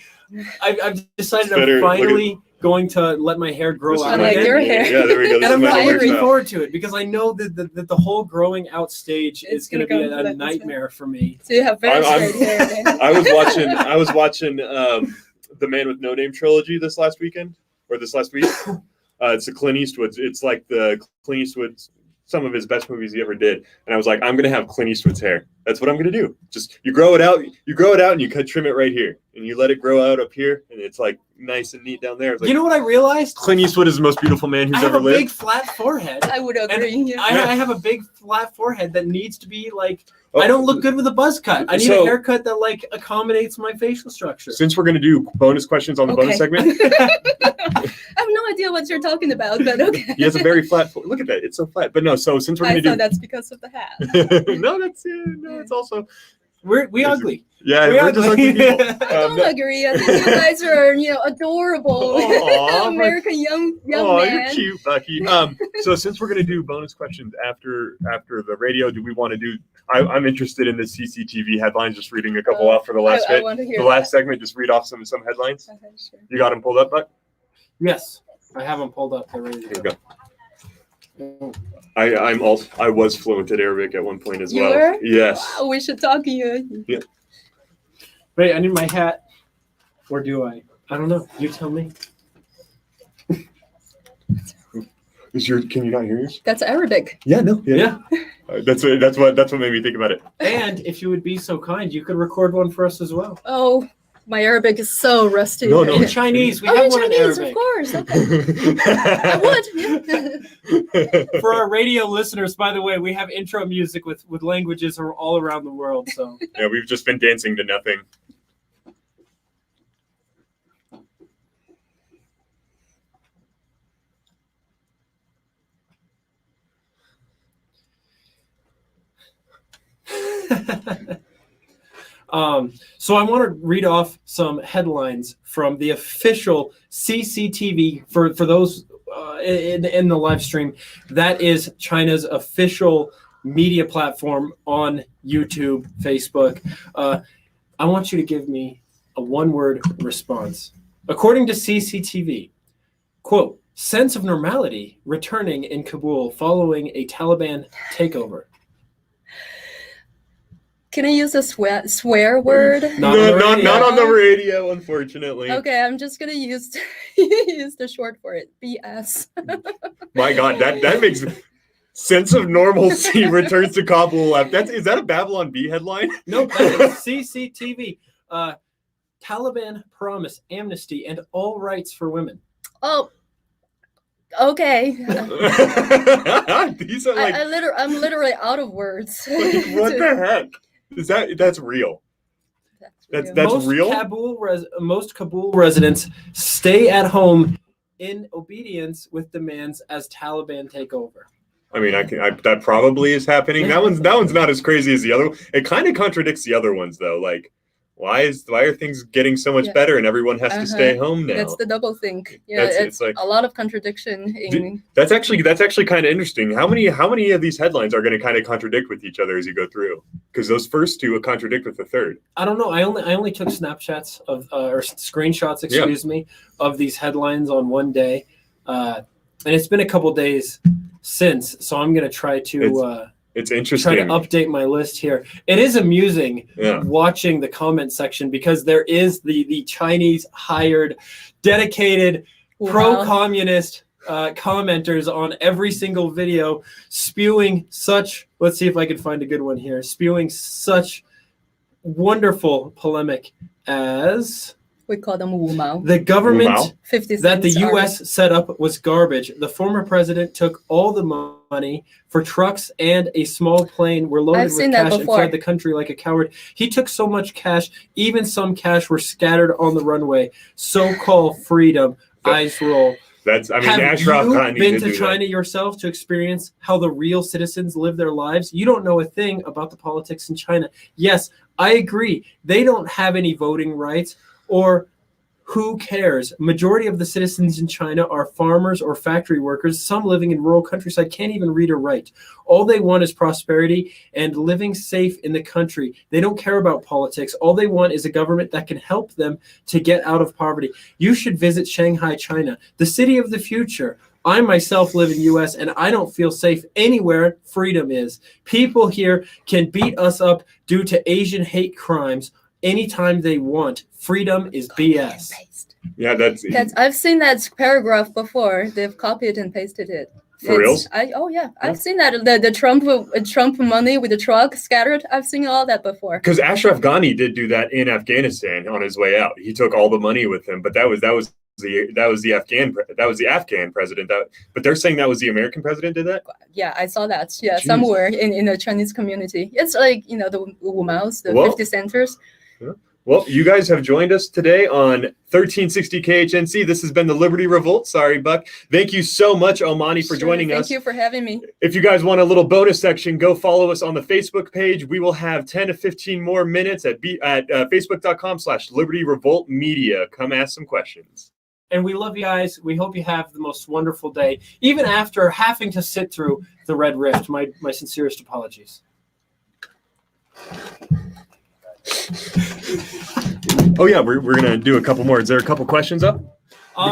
I've decided
It's better-
I'm
look at-
finally going to let my hair grow
This is
out
my-
like
again.
your hair.
Yeah, there we go. This
And
is
I'm
my
really
new
looking
hairstyle.
forward to it because I know that the whole growing out stage
It's
is going to
gonna
be
go
a
like this,
nightmare for me.
So you have very
I'm-
straight hair. man.
I was watching the Man with No Name trilogy this last weekend or this last week. It's the Clint Eastwood's. It's like the Clint Eastwood's, some of his best movies he ever did. And I was like, I'm gonna have Clint Eastwood's hair. That's what I'm gonna do. Just you grow it out, and you trim it right here, and you let it grow out up here, and it's like nice and neat down there. It's like,
You know what I realized?
Clint Eastwood is the most beautiful man
I
who's
have
ever
a
lived.
big flat forehead.
I would agree. yeah.
I have a big flat forehead that needs to be like.
Oh,
I don't look good with a buzz cut. I need
so-
a haircut that like accommodates my facial structure.
Since we're gonna do bonus questions on the bonus
Okay.
segment,
I have no idea what you're talking about, but okay.
he has a very flat. Look at that, it's so flat. But no, so since we're
I
gonna
thought
do,
that's because of the hat.
no, it's also
We ugly.
yeah,
We
we're just
ugly.
ugly people.
I don't agree. I think you guys are, adorable.
Aw,
American young
Oh,
man.
you're cute, Bucky. So since we're gonna do bonus questions after the radio, do we want to do? I'm interested in the CCTV headlines. Just reading a couple off for the last
I
bit.
want to hear
The last segment, just read off some headlines.
that. Okay, sure.
You got them pulled up, Buck?
Yes, I have them pulled up. They're ready
Here
to
we
go.
go. I was fluent at Arabic at one point as
You
well.
were?
Yes.
Wow, we should talk you.
Wait, I need my hat. Or do I? I don't know. You tell me.
Can you not hear yours?
That's Arabic.
Yeah, no.
Yeah.
That's what made me think about it.
And if you would be so kind, you could record one for us as well.
Oh, my Arabic is so rusty.
No, no.
In Chinese, we
Oh,
have
in
one in
Chinese,
Arabic.
of course. Okay. I would. Yeah.
For our radio listeners, by the way, we have intro music with languages all around the world. So
Yeah, we've just been dancing to nothing.
So I want to read off some headlines from the official CCTV for those in the live stream. That is China's official media platform on YouTube, Facebook. I want you to give me a one-word response. According to CCTV, quote, sense of normality returning in Kabul following a Taliban takeover.
Can I use a swear word?
Not on the radio.
Not on the radio, unfortunately.
Okay, I'm just gonna use use the short for it. BS.
My God, that makes sense of normalcy returns to Kabul. Is that a Babylon Bee headline?
Nope, that is CCTV. Taliban promise amnesty and all rights for women.
Oh, okay.
These are like
I'm literally out of words.
what the heck? That's real? That's real?
Most Kabul residents stay at home in obedience with demands as Taliban take over.
I mean, that probably is happening. That one's not as crazy as the other one. It kind of contradicts the other ones though. Like, why are things getting so much better and everyone has to stay home now?
That's the double think. Yeah, it's like a lot of contradiction.
That's actually kind of interesting. How many of these headlines are going to kind of contradict with each other as you go through? Because those first two would contradict with the third.
I don't know. I only took snapshots of or screenshots, me, of these headlines on one day, and it's been a couple days since. So I'm going to try to.
It's interesting.
Try to update my list here. It is amusing watching the comment section because there is the Chinese hired, dedicated, pro-communist commenters on every single video, spewing such. Let's see if I can find a good one here. Spewing such wonderful polemic as.
We call them Wu Mao.
The government
50
that the U.S. set up was garbage. The former president took all the money for trucks and a small plane were loaded with cash and fled the country like a coward. He took so much cash, even some cash were scattered on the runway. So-called freedom. Eyes roll.
Have
Ashraf Ghani been to China yourself to experience how the real citizens live their lives? You don't know a thing about the politics in China. Yes, I agree. They don't have any voting rights. Or who cares? Majority of the citizens in China are farmers or factory workers. Some living in rural countryside can't even read or write. All they want is prosperity and living safe in the country. They don't care about politics. All they want is a government that can help them to get out of poverty. You should visit Shanghai, China, the city of the future. I myself live in U.S. and I don't feel safe anywhere freedom is. People here can beat us up due to Asian hate crimes anytime they want. Freedom is BS.
Yeah, that's
I've seen that paragraph before. They've copied and pasted it.
For real?
I've seen that. The Trump money with the truck scattered. I've seen all that before.
Because Ashraf Ghani did do that in Afghanistan on his way out. He took all the money with him, but that was the Afghan president. But they're saying that was the American president did that.
Yeah, I saw that. Yeah, jeez. Somewhere in the Chinese community. It's like the Wu Mao's, the 50 centers.
Yeah. Well, you guys have joined us today on 1360 KHNC. This has been the Liberty Revolt. Sorry, Buck. Thank you so much, Omani, for joining us.
Thank you for having me.
If you guys want a little bonus section, go follow us on the Facebook page. We will have 10 to 15 more minutes at facebook.com/Liberty Revolt Media. Come ask some questions.
And we love you guys. We hope you have the most wonderful day, even after having to sit through the Red Rift. My sincerest apologies.
Oh yeah, we're gonna do a couple more. Is there a couple questions up?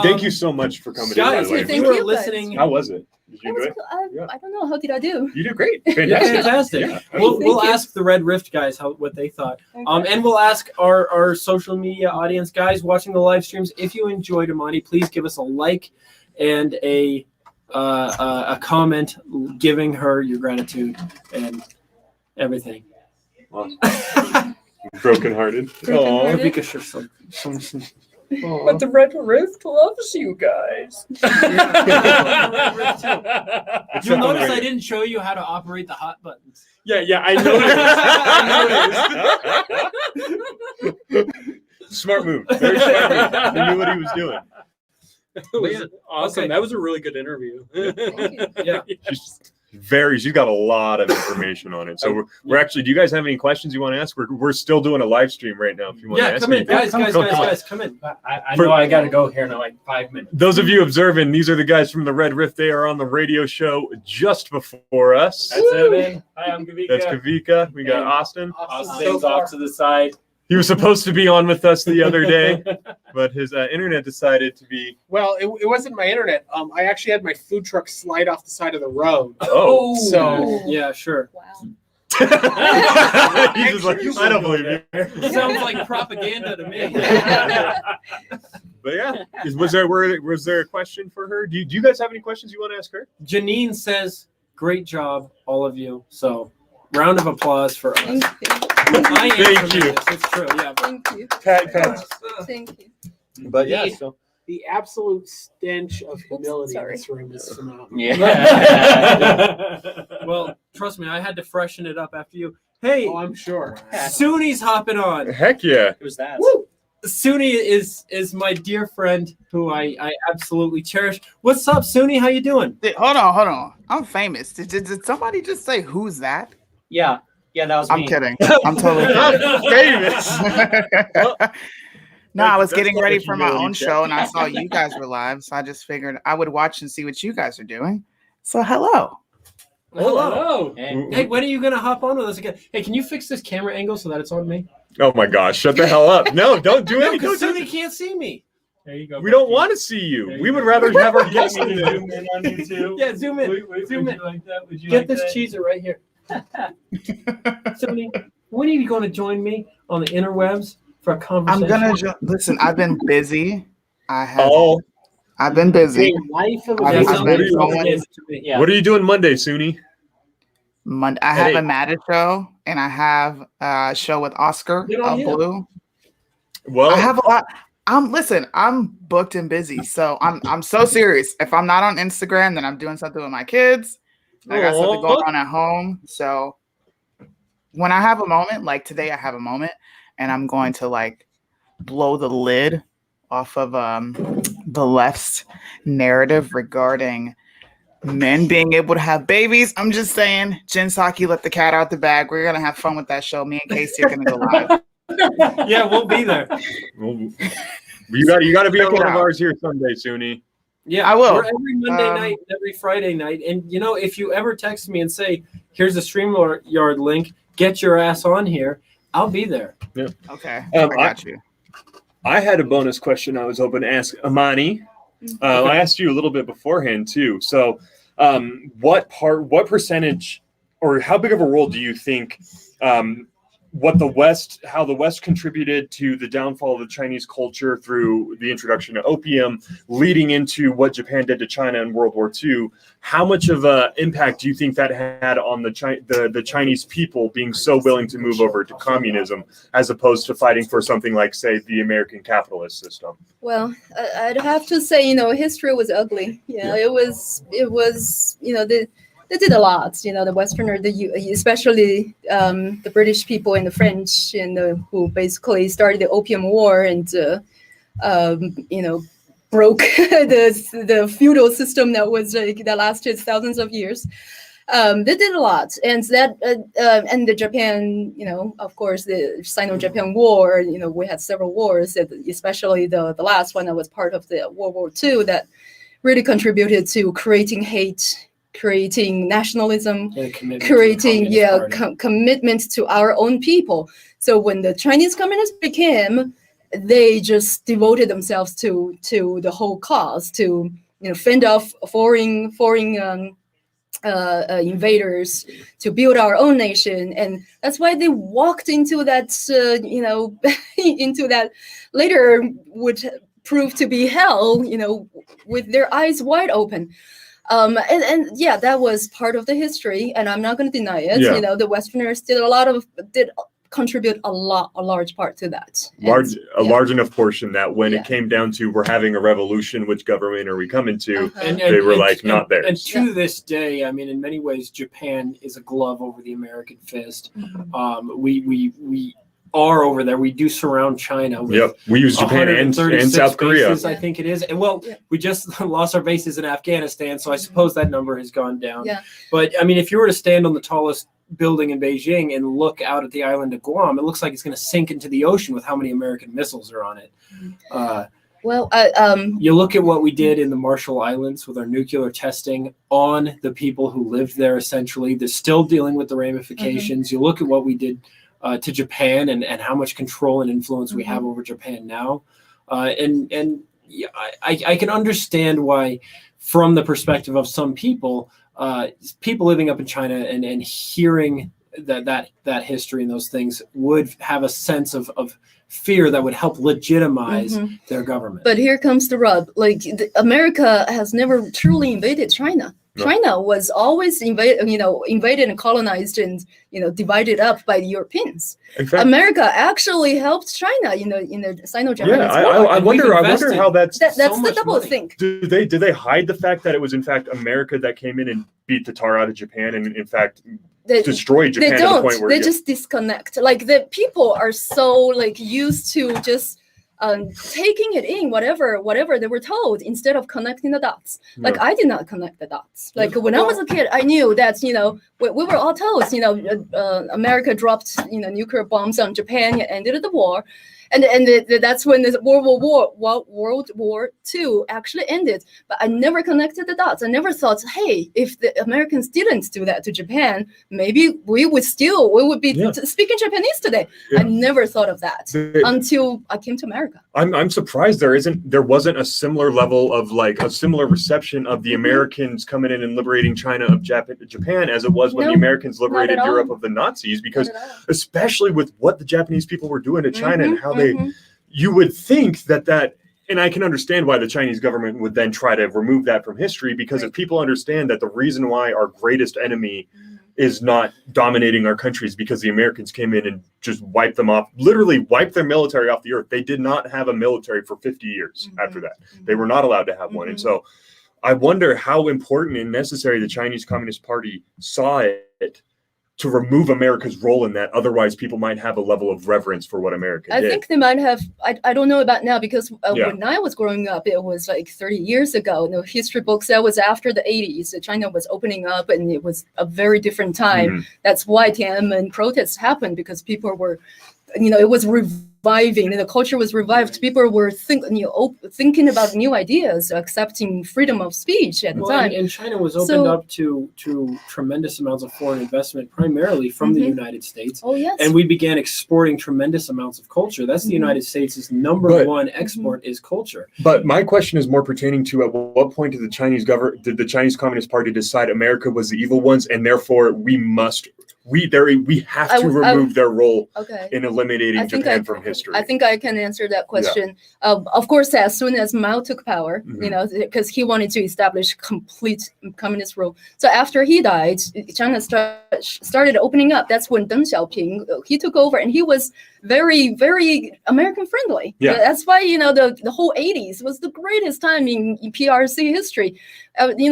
Thank you so much for coming.
Guys,
in,
if you were listening,
how was it? Did you enjoy
it? I don't know. How did I do?
You did great. Fantastic.
Yeah. We'll ask the Red Rift guys what they thought. Okay. And we'll ask our social media audience guys watching the live streams, if you enjoyed Amani, please give us a like and a comment giving her your gratitude and everything.
Awesome. Brokenhearted.
Oh,
but the Red Rift loves you guys.
You'll notice I didn't show you how to operate the hot buttons.
Yeah, I noticed. Smart move. Very smart move. He knew what he was doing.
It was awesome. Okay. That was a really good interview.
Yeah.
She's got a lot of information on it. So we're actually, do you guys have any questions you want to ask? We're still doing a live stream right now. If you want to ask
come in,
anything.
guys, come in.
I know I gotta go here in like 5 minutes.
Those of you observing, these are the guys from the Red Rift. They are on the radio show just before us.
That's it, man. Hi, I'm Kavika.
That's Kavika. We got
And
Austin.
Austin's off to the side.
He was supposed to be on with us the other day, but his internet decided to be.
Well, it wasn't my internet. I actually had my food truck slide off the side of the road.
Oh.
So
Yeah, sure.
Wow.
He's just like, I don't believe you.
Sounds like propaganda to me.
But yeah, was there a question for her? Do you guys have any questions you want to ask her?
Janine says, "Great job, all of you." So, round of applause for us.
Thank you.
I am
Thank you.
tremendous. It's true. Yeah.
Thank you.
Pat.
Thank you.
But yeah, so.
the absolute stench of humility in
sorry.
this room is phenomenal.
Yeah.
Well, trust me, I had to freshen it up after you. Hey,
Oh, I'm sure.
Suni's hopping on.
Heck yeah.
Who's that?
Suni is my dear friend who I absolutely cherish. What's up, Suni? How you doing?
Hold on. I'm famous. Did somebody just say who's that?
Yeah, that was
I'm
me.
kidding. I'm totally kidding.
Famous.
No, I was
That's
getting
not
ready
what
for
you
my
know,
own
you
show and I saw you guys were live, so I just figured I would watch and see what you guys are doing. So hello.
Hello.
And
Hey, when are you gonna hop on with us again? Hey, can you fix this camera angle so that it's on me?
Oh my gosh, shut the hell up. No, don't do
No,
anything.
because Suni can't see me.
there you go.
We don't want to see you.
There
We
you
would
go.
rather have our guests
Zoom
in there.
in on you too.
Yeah, zoom in. Zoom in.
Would you like that? Would you
Get
like
this
that?
cheeser right here. Suni, when are you going to join me on the interwebs for a
I'm
conversation?
gonna listen. I've been busy.
Oh,
I've been busy.
Life of
I've
a
been
tell me
going-
what it is to me.
Yeah.
what are you doing Monday, Suni?
Monday, I have
Hey.
a Maddie show and I have a show with Oscar
Good on
of
you.
Blue.
Well,
I have a lot. I'm booked and busy, so I'm so serious. If I'm not on Instagram, then I'm doing something with my kids. I got something
Aw.
going on at home. So when I have a moment, like today, I have a moment, and I'm going to like blow the lid off of the left's narrative regarding men being able to have babies. I'm just saying, Jen Psaki let the cat out the bag. We're gonna have fun with that show. Me and Casey are gonna go live.
Yeah, we'll be there.
well, you got to be on
Check it
one of
out.
ours here Sunday, Suni.
Yeah,
I will.
We're every Monday
Um,
night, every Friday night, and you know, if you ever text me and say, "Here's the StreamYard link, get your ass on here," I'll be there.
Okay,
I-
I got you.
I had a bonus question I was hoping to ask Amani. I asked you a little bit beforehand too. So, what percentage, or how big of a role do you think, how the West contributed to the downfall of the Chinese culture through the introduction of opium, leading into what Japan did to China in World War II? How much of an impact do you think that had on the Chinese people being so willing to move over to communism as opposed to fighting for something like, say, the American capitalist system?
Well, I'd have to say, history was ugly. It was, they did a lot. The Westerner, especially the British people and the French, who basically started the Opium War and, broke the feudal system that lasted thousands of years. They did a lot, and and the Japan, of course, the Sino-Japan War. We had several wars, especially the last one that was part of the World War II, that really contributed to creating hate, creating nationalism,
And a commitment to the
creating
Communist Party.
commitment to our own people. So when the Chinese communists became, they just devoted themselves to the whole cause, to fend off foreign invaders, to build our own nation. And that's why they walked into that into that later would prove to be hell, with their eyes wide open. And yeah, that was part of the history, and I'm not going to deny it.
Yeah.
The Westerners did contribute a large part to that.
A large enough portion that when
Yeah.
it came down to we're having a revolution, which government are we coming to?
Uh-huh.
They were like, not there.
And to this day, I mean, in many ways, Japan is a glove over the American fist.
Mhm.
We are over there. We do surround China with
Yep. We use Japan and
136
South Korea.
bases, I think it is. And well,
Yeah.
we just lost our bases in Afghanistan, so I suppose that number has gone down.
Yeah.
But I mean, if you were to stand on the tallest building in Beijing and look out at the island of Guam, it looks like it's going to sink into the ocean with how many American missiles are on it.
Well,
You look at what we did in the Marshall Islands with our nuclear testing on the people who lived there, essentially. They're still dealing with the ramifications. You look at what we did to Japan and how much control and influence we have over Japan now. And yeah, I can understand why, from the perspective of some people, people living up in China and hearing that history and those things would have a sense of fear that would help legitimize their government.
but here comes the rub. Like America has never truly invaded China.
No.
China was always invaded and colonized and divided up by the Europeans.
In fact,
America actually helped China in the Sino-Japanese
yeah,
War.
I
And we've
wonder
invested-
how that's.
That's
so
the
much
double
money.
think.
Did they hide the fact that it was in fact America that came in and beat the tar out of Japan and in fact
They,
destroyed Japan
they
to the
don't.
point where
They just disconnect. Like the people are so like used to just taking it in whatever they were told instead of connecting the dots. Like I did not connect the dots. Like when I was a kid, I knew that we were all told America dropped nuclear bombs on Japan and ended the war. And that's when the World War II actually ended. But I never connected the dots. I never thought, hey, if the Americans didn't do that to Japan, maybe we would be speaking Japanese today.
Yeah.
I never thought of that
The-
until I came to America.
I'm surprised there wasn't a similar level of like a similar reception of the Americans coming in and liberating China of Japan as it was when the
No,
Americans liberated
all.
Europe of the Nazis, because
Not at all.
especially with what the Japanese people were doing to China and how
Mhm.
you would think that and I can understand why the Chinese government would then try to remove that from history, because if people understand that the reason why our greatest enemy is not dominating our countries because the Americans came in and just wiped them off, literally wiped their military off the earth. They did not have a military for 50 years after that. They were not allowed to have one. And so I wonder how important and necessary the Chinese Communist Party saw it to remove America's role in that. Otherwise, people might have a level of reverence for what America
I
did.
think they might have. I don't know about now because
Yeah.
when I was growing up, it was like 30 years ago. The history books, that was after the 80s. China was opening up and it was a very different time.
Mhm.
That's why Tiananmen protests happened, because people were, it was reviving. The culture was revived. People were thinking about new ideas, accepting freedom of speech at the
Well,
time.
and China was opened
So-
up to tremendous amounts of foreign investment, primarily from the United States.
Oh, yes.
And we began exporting tremendous amounts of culture. That's the United States' number
But-
one export is culture.
But my question is more pertaining to at what point did the Chinese Communist Party decide America was the evil ones, and therefore we have to remove their role
Okay.
in eliminating Japan from history.
I think I can answer that question. Of course, as soon as Mao took power,
Mhm.
because he wanted to establish complete communist rule. So after he died, China started opening up. That's when Deng Xiaoping, he took over, and he was very, very American friendly.
Yeah.
That's why, the whole 80s was the greatest time in PRC history.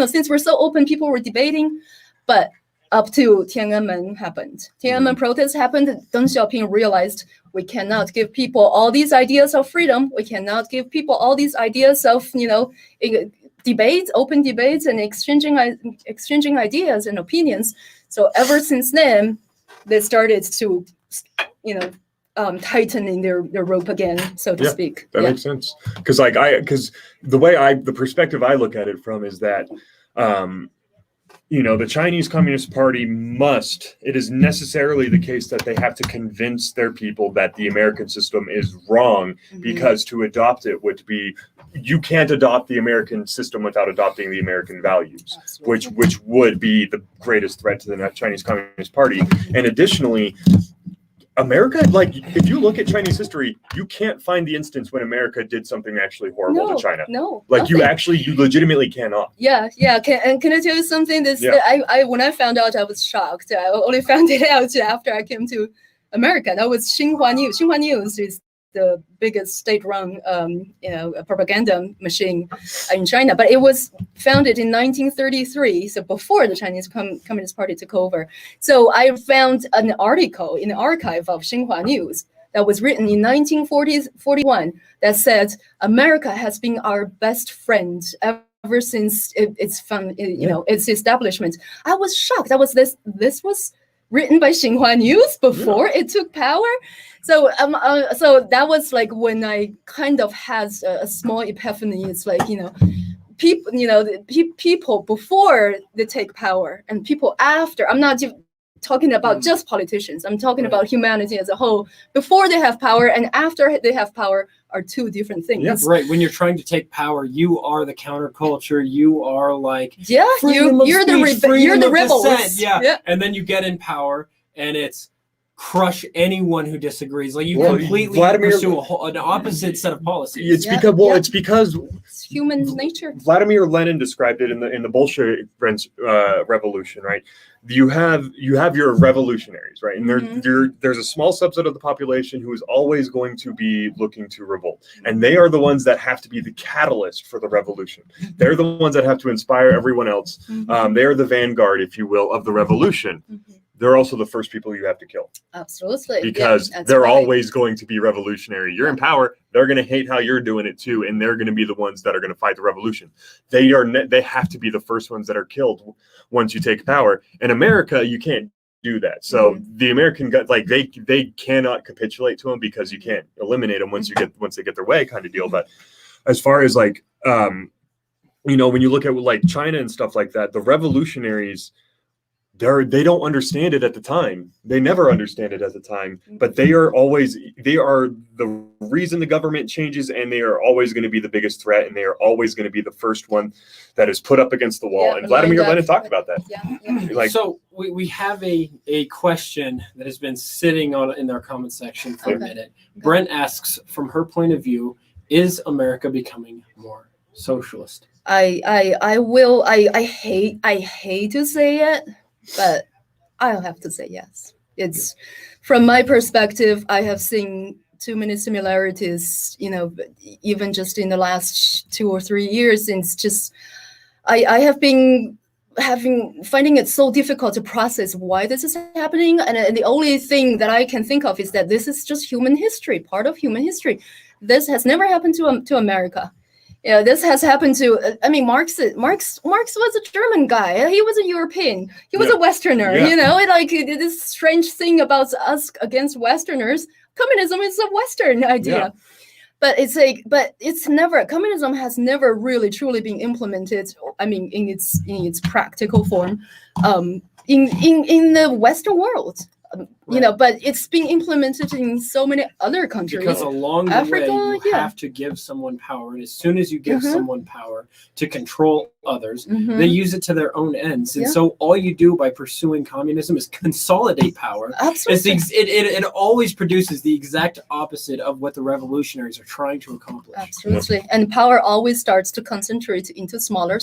Since we're so open, people were debating, but up to Tiananmen happened. Tiananmen protests happened. Deng Xiaoping realized we cannot give people all these ideas of freedom. We cannot give people all these ideas of, debates, open debates, and exchanging ideas and opinions. So ever since then, they started to, tightening their rope again, so to
Yeah,
speak.
That makes sense. Because the perspective I look at it from is that, the Chinese Communist Party it is necessarily the case that they have to convince their people that the American system is wrong, because to adopt it would be, you can't adopt the American system without adopting the American values, which would be the greatest threat to the Chinese Communist Party. And additionally, America, like if you look at Chinese history, you can't find the instance when America did something actually horrible to China.
No,
Like you
nothing.
legitimately cannot.
Yeah. Can I tell you something?
Yeah.
I when I found out, I was shocked. I only found it out after I came to America. That was Xinhua News. Xinhua News is the biggest state-run, propaganda machine in China. But it was founded in 1933, so before the Chinese Communist Party took over. So I found an article in the archive of Xinhua News that was written in 1941 that said America has been our best friend ever since its its establishment. I was shocked. This was written by Xinhua News before it took power. So so that was like when I kind of had a small epiphany. It's like, people, people before they take power and people after. I'm not talking about just politicians. I'm talking about humanity as a whole. Before they have power and after they have power are two different things.
Yeah, right. When you're trying to take power, you are the counterculture. You are like
you're the rebels.
Yeah. And then you get in power and it's crush anyone who disagrees. Like you completely pursue an opposite set of policies.
It's because
it's human nature.
Vladimir Lenin described it in the Bolshevik revolution, right? You have your revolutionaries, right? And there's a small subset of the population who is always going to be looking to revolt. And they are the ones that have to be the catalyst for the revolution. They're the ones that have to inspire everyone else. They are the vanguard, if you will, of the revolution. They're also the first people you have to kill.
Absolutely.
Because they're always going to be revolutionary. You're in power, they're going to hate how you're doing it too, and they're going to be the ones that are going to fight the revolution. They have to be the first ones that are killed once you take power. In America, you can't do that. So the American they cannot capitulate to them because you can't eliminate them once they get their way, kind of deal. But as far as when you look at like China and stuff like that, the revolutionaries, they don't understand it at the time. They never understand it at the time, but they are the reason the government changes, and they are always going to be the biggest threat, and they are always going to be the first one that is put up against the wall. And Vladimir Lenin talked about that.
So we have a question that has been sitting in our comment section for a minute. Brent asks, from her point of view, is America becoming more socialist?
I hate to say it, but I'll have to say yes. It's from my perspective, I have seen too many similarities, even just in the last 2 or 3 years, since just I have been finding it so difficult to process why this is happening. And the only thing that I can think of is that this is just human history, part of human history. This has never happened to America. Yeah, this has happened to. Marx was a German guy. He was a European. He was a Westerner. This strange thing about us against Westerners. Communism is a Western idea, but communism has never really truly been implemented. In its practical form, in the Western world. But it's being implemented in so many other countries.
Because along the way, you have to give someone power. And as soon as you give someone power to control others, they use it to their own ends. And so all you do by pursuing communism is consolidate power.
Absolutely.
It always produces the exact opposite of what the revolutionaries are trying to accomplish.
Absolutely. And power always starts to concentrate into smaller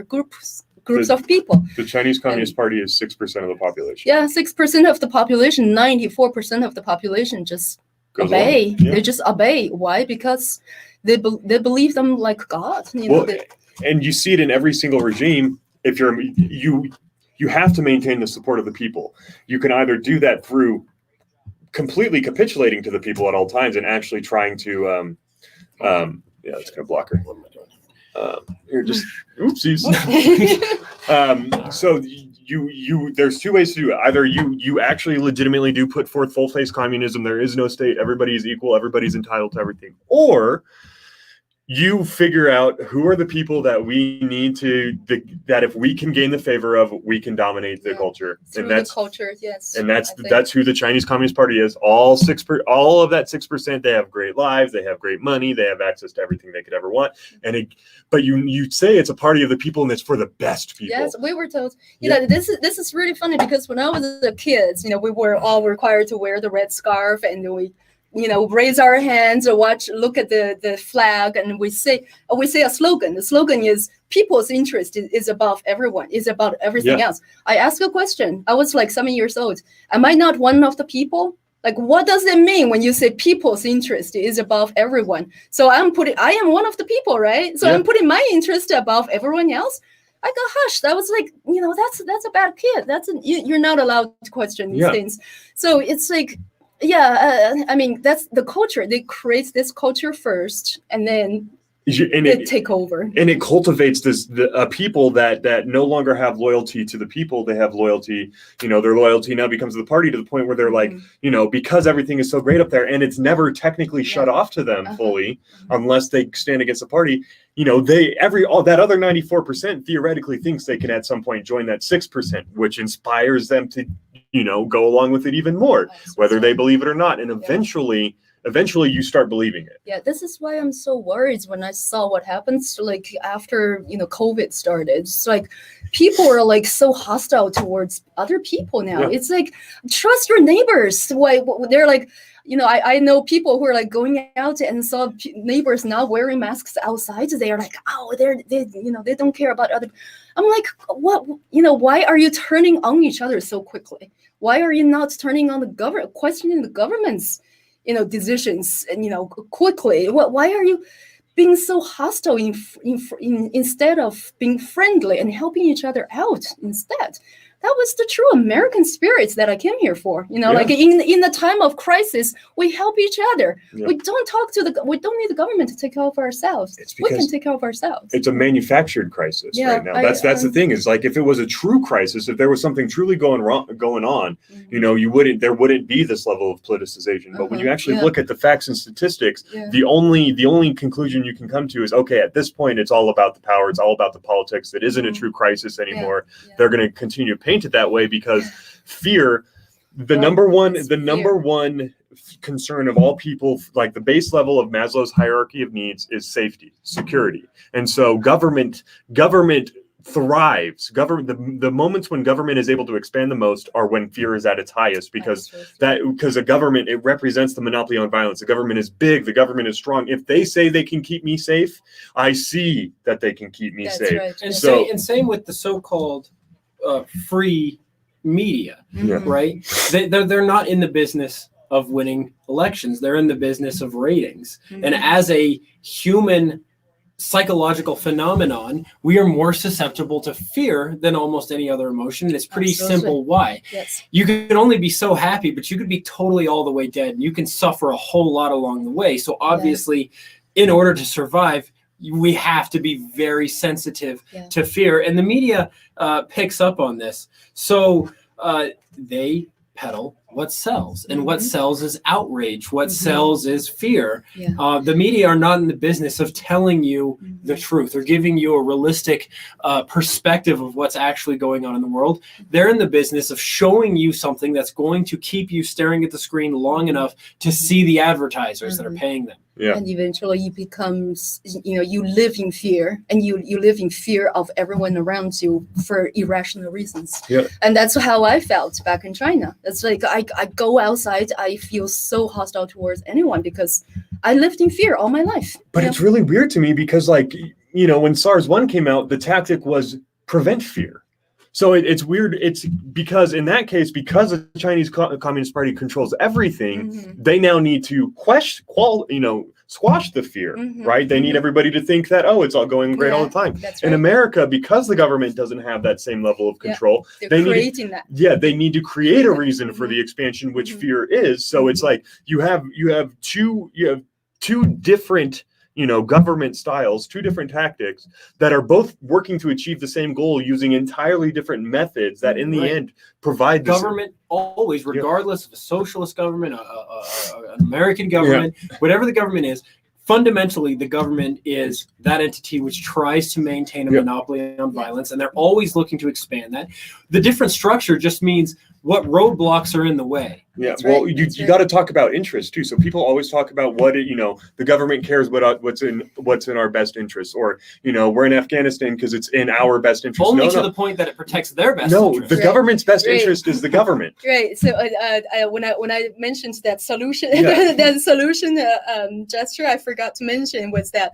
groups of people.
The Chinese Communist Party is 6% of the population.
Yeah, 6% of the population, 94% of the population just obey. Yeah. They just obey. Why? Because they believe them like God.
And you see it in every single regime. If you have to maintain the support of the people. You can either do that through completely capitulating to the people at all times and actually trying to it's gonna block her. You're just oopsies. So there's two ways to do it. Either you actually legitimately do put forth full-face communism. There is no state. Everybody is equal. Everybody's entitled to everything. Or you figure out who are the people that we need that if we can gain the favor of, we can dominate the culture.
And that's the culture, yes.
And that's who the Chinese Communist Party is. All of that 6%, they have great lives, they have great money, they have access to everything they could ever want. But you say it's a party of the people and it's for the best people.
Yes, we were told. This is really funny because when I was a kid, we were all required to wear the red scarf, and we raise our hands or look at the flag, and we say a slogan. The slogan is people's interest is above everyone, is about everything else. I asked a question. I was like 7 years old. Am I not one of the people? Like, what does it mean when you say people's interest is above everyone? So I am one of the people, right? So I'm putting my interest above everyone else. I got hushed. I was like, that's a bad kid. You're not allowed to question these things. So it's like, Yeah, I mean that's the culture. They create this culture first, and then
And
they take over.
and it cultivates people that no longer have loyalty to the people. They have loyalty, their loyalty now becomes to the party, to the point where they're like, because everything is so great up there, and it's never technically shut off to them fully, unless they stand against the party. All that other 94% theoretically thinks they can at some point join that 6%, which inspires them to go along with it even more, whether they believe it or not. And eventually you start believing it.
Yeah, this is why I'm so worried when I saw what happens like after COVID started. It's like people are like so hostile towards other people now.
Yeah.
It's like trust your neighbors. Why they're like, I know people who are like going out and saw neighbors not wearing masks outside. They are like, oh, they don't care about other. I'm like, what? Why are you turning on each other so quickly? Why are you not turning on the government, questioning the government's decisions, and quickly? Why are you being so hostile instead of being friendly and helping each other out instead? That was the true American spirit that I came here for. Like in the time of crisis, we help each other.
Yeah.
We don't we don't need the government to take care of ourselves. We can take care of ourselves.
It's a manufactured crisis right now. That's the thing, is like, if it was a true crisis, if there was something truly going on, there wouldn't be this level of politicization. But when you actually look at the facts and statistics, the only conclusion you can come to is, okay, at this point, it's all about the power. It's all about the politics. It isn't a true crisis anymore. They're going to continue to paint it that way because fear, the number one concern of all people, like the base level of Maslow's hierarchy of needs, is safety, security. And so government thrives. The moments when government is able to expand the most are when fear is at its highest, because a government, it represents the monopoly on violence. The government is big, the government is strong. If they say they can keep me safe, I see that they can keep me safe.
Right.
And,
So-
same with the so-called free media, right? They're not in the business of winning elections. They're in the business of ratings. And as a human psychological phenomenon, we are more susceptible to fear than almost any other emotion. And it's pretty simple why.
Yes.
You can only be so happy, but you could be totally all the way dead, and you can suffer a whole lot along the way. So obviously, in order to survive, we have to be very sensitive to fear. And the media picks up on this. So they peddle what sells, and what sells is outrage. What sells is fear. The media are not in the business of telling you the truth or giving you a realistic perspective of what's actually going on in the world. They're in the business of showing you something that's going to keep you staring at the screen long enough to see the advertisers that are paying them.
And eventually it becomes, you live in fear, and you live in fear of everyone around you for irrational reasons. And that's how I felt back in China. It's like I go outside, I feel so hostile towards anyone because I lived in fear all my life.
But it's really weird to me because, like, when SARS-1 came out, the tactic was prevent fear. So it's weird. It's because in that case, because the Chinese Communist Party controls everything, they now need to squash the fear, right? They need everybody to think that, it's all going great all the time.
That's
In
right.
America, because the government doesn't have that same level of control,
They're creating that.
they need to create a reason for the expansion, which fear is. So it's like you have two different government styles, two different tactics that are both working to achieve the same goal using entirely different methods that in the end provide this.
Government always, regardless of a socialist government, an American government, whatever the government is, fundamentally the government is that entity which tries to maintain a monopoly on violence, and they're always looking to expand that. The different structure just means what roadblocks are in the way.
That's
Well,
right,
you
that's
got to talk about interest too. So people always talk about the government cares what's in our best interest, or we're in Afghanistan because it's in our best interest.
Only to the point that it protects their best
No,
interest.
the government's best
Right.
interest is the government.
Right. So when I mentioned that solution, that solution gesture, I forgot to mention was that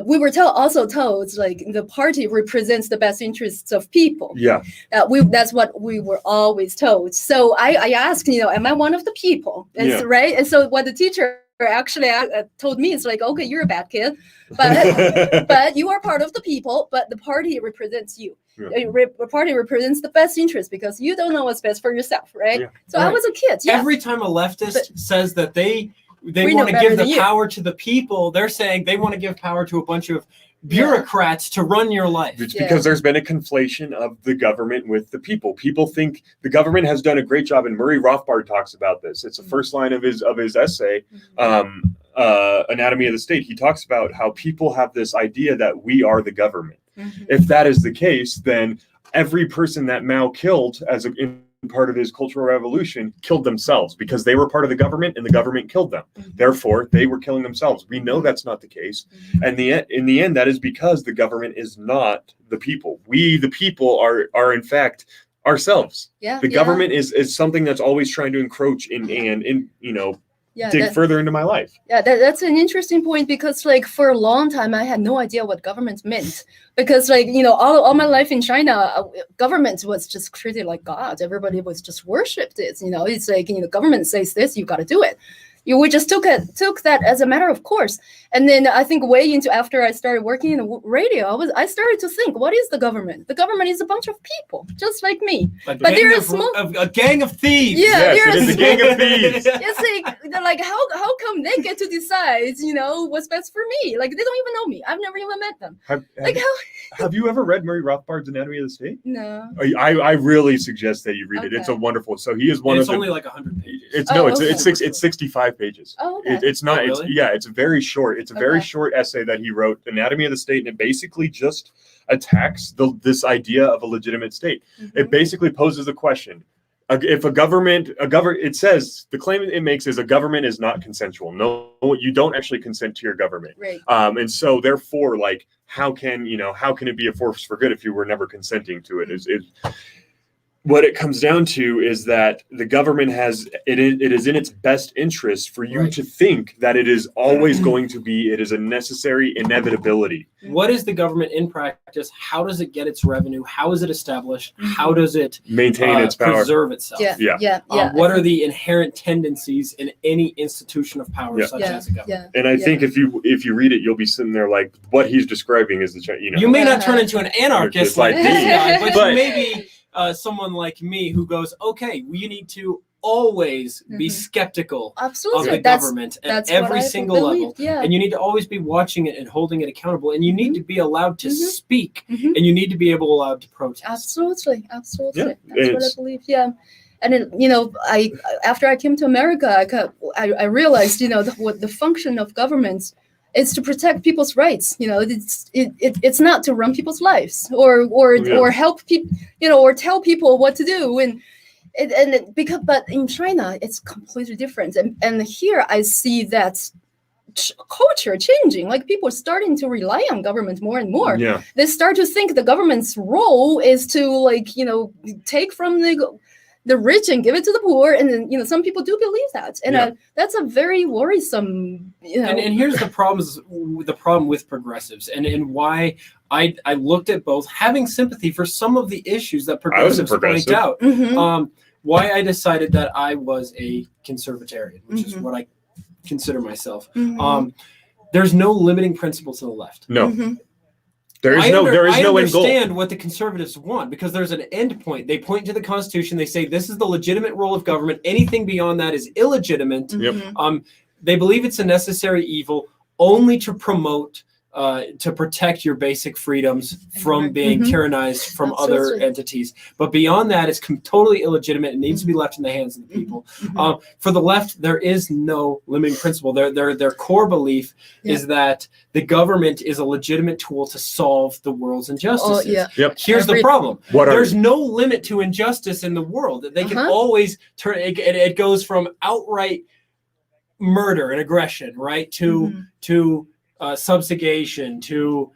we were also told like the party represents the best interests of people.
Yeah.
That's what we were always told. So I asked, am I one of the people? That's right. And so what the teacher actually told me is like, okay, you're a bad kid, but you are part of the people, but the party represents you. a party represents the best interest because you don't know what's best for yourself, right?
Yeah.
So I
Right.
was a kid. Yeah.
Every time a leftist
But-
says that they
We
want
know
to give
better
the
than you.
power to the people, they're saying they want to give power to a bunch of bureaucrats to run your life.
It's
Yeah.
because there's been a conflation of the government with the people. People think the government has done a great job, and Murray Rothbard talks about this. It's the first line of his essay, Anatomy of the State. He talks about how people have this idea that we are the government.
Mhm.
If that is the case, then every person that Mao killed in part of his Cultural Revolution killed themselves because they were part of the government and the government killed them.
Mhm.
Therefore, they were killing themselves. We know that's not the case. And in the end, that is because the government is not the people. We, the people, are in fact ourselves.
Yeah.
The government is something that's always trying to encroach in
Yeah,
dig
that-
further into my life.
Yeah, that's an interesting point because, like, for a long time, I had no idea what government meant. Because, like, all my life in China, government was just treated like God. Everybody was just worshipped it. It's like, government says this, you got to do it. We just took that as a matter of course. And then I think way into after I started working in the radio, I started to think, what is the government? The government is a bunch of people, just like me.
A
But
gang
they're a
of-
small-
a gang of thieves.
Yeah,
Yes,
they're
it is a gang of thieves.
It's like they're like, how come they get to decide, what's best for me? Like, they don't even know me. I've never even met them. Like,
Have you ever read Murray Rothbard's Anatomy of the State?
No.
I really suggest that you read it. It's a
Okay.
wonderful. So he is one
And
of
it's
the.
only like 100 pages.
It's
Oh,
no, it's
okay.
it's 65 pages.
Oh, okay.
It's not.
Oh,
It's
really?
yeah. It's very short. It's a very
Okay.
short essay that he wrote, Anatomy of the State, and it basically just attacks this idea of a legitimate state. It basically poses the question: if a government, it says the claim it makes is a government is not consensual. No, you don't actually consent to your government.
Right.
And so therefore, like, how can it be a force for good if you were never consenting to it? Is what it comes down to is that the government it is in its best interest for you
Right.
to think that it is always going to be, it is a necessary inevitability.
What is the government in practice? How does it get its revenue? How is it established? How does it
Maintain its power.
preserve itself?
Yeah.
Yeah.
Yeah. Yeah.
What are the inherent tendencies in any institution of power,
Yeah.
such
Yeah.
as a government?
Yeah.
And I
Yeah.
think if you read it, you'll be sitting there like, what he's describing is
You may not turn into an anarchist like
Like
this
me.
guy, but
But-
you may be someone like me who goes, okay, we need to always be
Mhm.
skeptical of
Absolutely.
the government at
That's what
every
I
single
believe.
level.
Yeah.
And you need to always be watching it and holding it accountable. And you need to be allowed to
Mhm.
speak,
Mhm.
and you need to be allowed to protest.
Absolutely.
Yeah,
That's what I
it's-
believe. Yeah. And I after I came to America, I realized what the function of governments is to protect people's rights. It's not to run people's lives or
Yeah.
or help people, or tell people what to do. But in China, it's completely different. And here I see that culture changing. Like, people are starting to rely on government more and more.
Yeah.
They start to think the government's role is to, like, take from the rich and give it to the poor, and then some people do believe that, and
Yeah.
that's a very worrisome.
And here's the problem with progressives, and why I looked at both, having sympathy for some of the issues that
I was a
progressives point
progressive.
out.
Mhm.
Why I decided that I was a conservatarian, which is
Mhm.
what I consider myself.
Mhm.
There's no limiting principle to the left.
No,
Mhm.
there is
I
no end goal.
understand what the conservatives want, because there's an end point. They point to the Constitution. They say this is the legitimate role of government. Anything beyond that is illegitimate.
Yep.
Mhm.
They believe it's a necessary evil only to promote, to protect your basic freedoms from being
Mhm.
tyrannized from other
Absolutely.
entities. But beyond that, it's totally illegitimate. It needs to be left in the hands of the people.
Mhm.
For the left, there is no limiting principle. Their core belief is that the government is a legitimate tool to solve the world's injustices.
Oh, yeah.
Yep.
Here's the
Every-
problem.
What are
There's no limit to injustice in the world. They can
Uh-huh.
always turn it goes from outright murder and aggression, right, to
Mhm.
to subjugation, to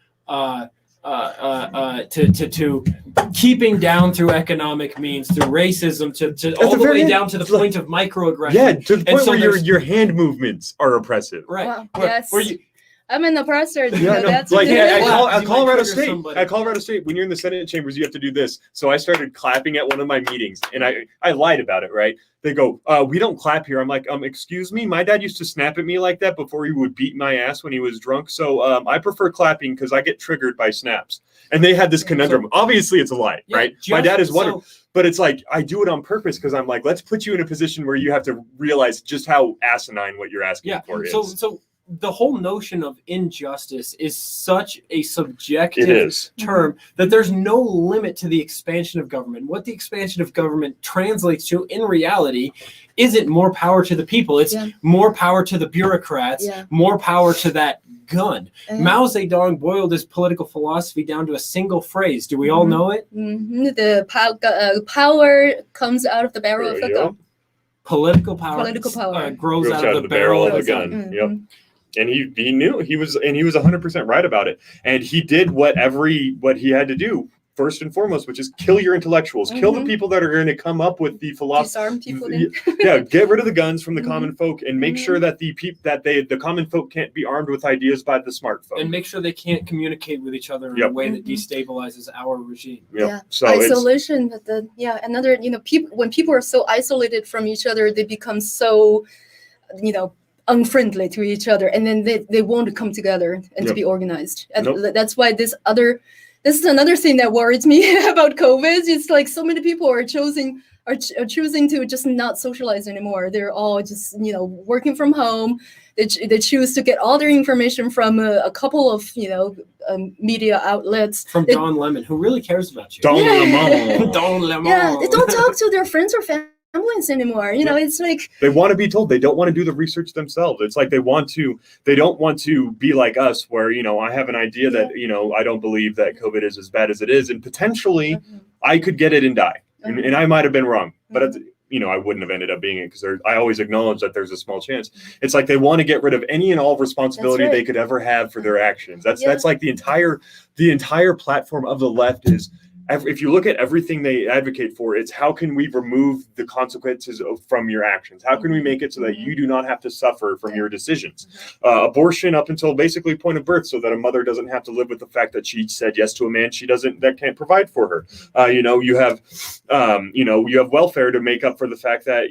to keeping down through economic means, through racism, to all
the
the
very
way
end,
down to the
like-
point of microaggression.
Yeah, to the
And
point
so
where
there's-
your hand movements are oppressive.
Right.
Wow.
Where-
Yes.
where you-
I'm an oppressor. You
Yeah,
know,
no.
that's
Like
Yeah,
at,
you might
Colorado
trigger
State,
somebody.
at Colorado State, when you're in the Senate chambers, you have to do this. So I started clapping at one of my meetings, and I lied about it. Right? They go, "We don't clap here." I'm like, excuse me, my dad used to snap at me like that before he would beat my ass when he was drunk. So I prefer clapping because I get triggered by snaps. And they had this conundrum. Obviously, it's a lie,
Yeah,
right? My dad is
so-
one. But it's like, I do it on purpose because I'm like, let's put you in a position where you have to realize just how asinine what you're asking
Yeah.
for is.
So the whole notion of injustice is such a
It
subjective
is.
term that there's no limit to the expansion of government. What the expansion of government translates to in reality isn't more power to the people. It's
Yeah.
more power to the bureaucrats,
Yeah.
more power to that gun.
Uh,
Mao Zedong boiled his political philosophy down to a single phrase. Do we all
Mhm.
know it?
The power comes out of the barrel of the
Yep.
gun.
Political power,
Political power.
grows out of the barrel of the gun.
gun.
Mhm.
Yep. And he knew he was 100% right about it. And he did what he had to do first and foremost, which is kill your intellectuals, kill the
Mhm.
people that are going to come up with the philosophy.
Disarm people. Then.
Yeah, get rid of the guns from the
Mhm.
common folk and make
Mhm.
sure that the common folk can't be armed with ideas by the smartphone.
And make sure they can't communicate with each other in
Yep.
a way that
Mhm.
destabilizes our regime.
Yep.
Yeah.
So it's
Isolation. Another. People when people are so isolated from each other, they become so, unfriendly to each other, and then they won't come together and to
Yep.
be organized. And
Nope.
that's why this is another thing that worries me about COVID. It's like so many people are choosing to just not socialize anymore. They're all just working from home. They choose to get all their information from a couple of media outlets.
From
They-
Don Lemon, who really cares about you.
Don
Yeah.
Lemon.
Don Lemon.
Yeah, they don't talk to their friends or families anymore. It's like
They want to be told. They don't want to do the research themselves. It's like they don't want to be like us where, I have an idea that, I don't believe that COVID is as bad as it is. And potentially I could get it and die. And I might have been wrong, but I wouldn't have ended up being it because I always acknowledge that there's a small chance. It's like they want to get rid of any and all responsibility
That's right.
they could ever have for their actions. That's
Yeah.
like the entire platform of the left is. If you look at everything they advocate for, it's how can we remove the consequences from your actions? How can we make it so that you do not have to suffer from your decisions? Abortion up until basically point of birth, so that a mother doesn't have to live with the fact that she said yes to a man that can't provide for her. You have welfare to make up for the fact that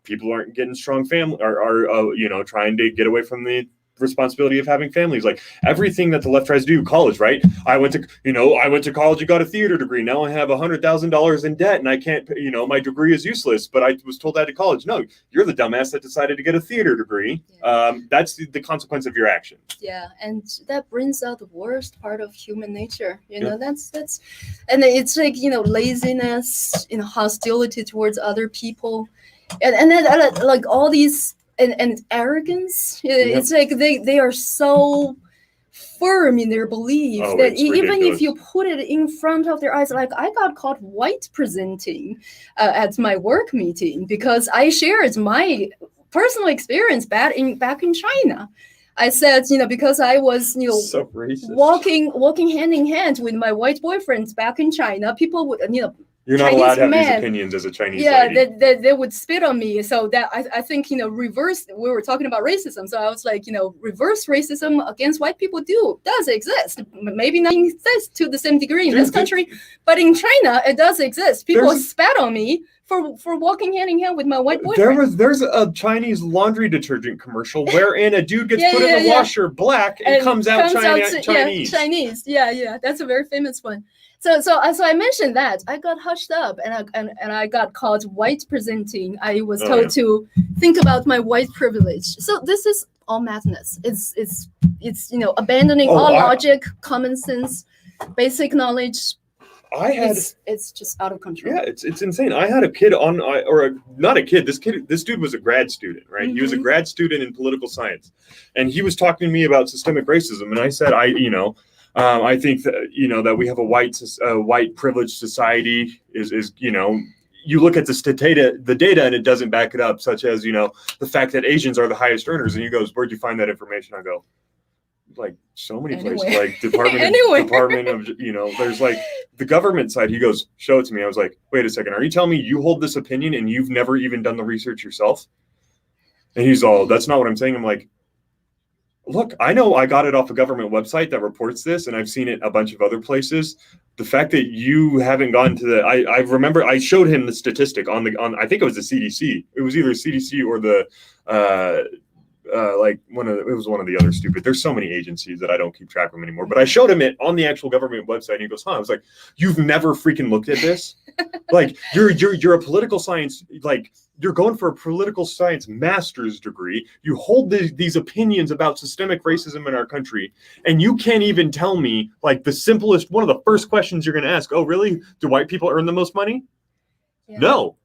people aren't getting strong family are trying to get away from the responsibility of having families. Like everything that the left tries to do. College, right? I went to college and got a theater degree. Now I have $100,000 in debt and I can't my degree is useless, but I was told that to college. No, you're the dumbass that decided to get a theater degree. That's the consequence of your actions.
Yeah, and that brings out the worst part of human nature.
Yeah.
That's and it's like laziness, hostility towards other people, and then like all these and arrogance. It's like they are so firm in their belief that
it's
even
ridiculous.
if you put it in front of their eyes, like I got caught white presenting at my work meeting because I shared my personal experience back in China. I said, because I was,
So racist.
walking hand in hand with my white boyfriends back in China, people would,
You're not
Chinese
allowed to have these
men.
opinions as a Chinese
yeah,
lady.
they would spit on me. So that I think, reverse, we were talking about racism. So I was like, reverse racism against white people does exist. Maybe not exist to the same degree in this country, but in China, it does exist. People
There's-
spat on me for walking hand in hand with my white boyfriend.
There's a Chinese laundry detergent commercial wherein a dude gets
Yeah,
put in
yeah,
the
yeah.
washer black and comes out Chinese.
Chinese. Yeah, that's a very famous one. So I mentioned that I got hushed up and I got called white presenting. I was told to think about my white privilege. So this is all madness. It's abandoning all logic, common sense, basic knowledge. It's just out of control.
Yeah, it's insane. I had a kid not a kid. This dude was a grad student, right? He was a grad student in political science, and he was talking to me about systemic racism. And I said, I think that that we have a white privileged society is you look at the data and it doesn't back it up, such as the fact that Asians are the highest earners. And he goes, "Where'd you find that information?" I go, like so many places, like department of there's like the government side. He goes, "Show it to me." I was like, "Wait a second, are you telling me you hold this opinion and you've never even done the research yourself?" And he's all, "That's not what I'm saying." I'm like, look, I know I got it off a government website that reports this, and I've seen it a bunch of other places. The fact that you haven't gone to the, I remember I showed him the statistic on I think it was the CDC. It was either CDC or the, it was one of the other stupid. There's so many agencies that I don't keep track of them anymore. But I showed him it on the actual government website, and he goes, "Huh?" I was like, "You've never freaking looked at this? Like, you're a political science, like, you're going for a political science master's degree. You hold these opinions about systemic racism in our country, and you can't even tell me, like, the simplest, one of the first questions you're going to ask, oh, really? Do white people earn the most money?
Yeah.
No."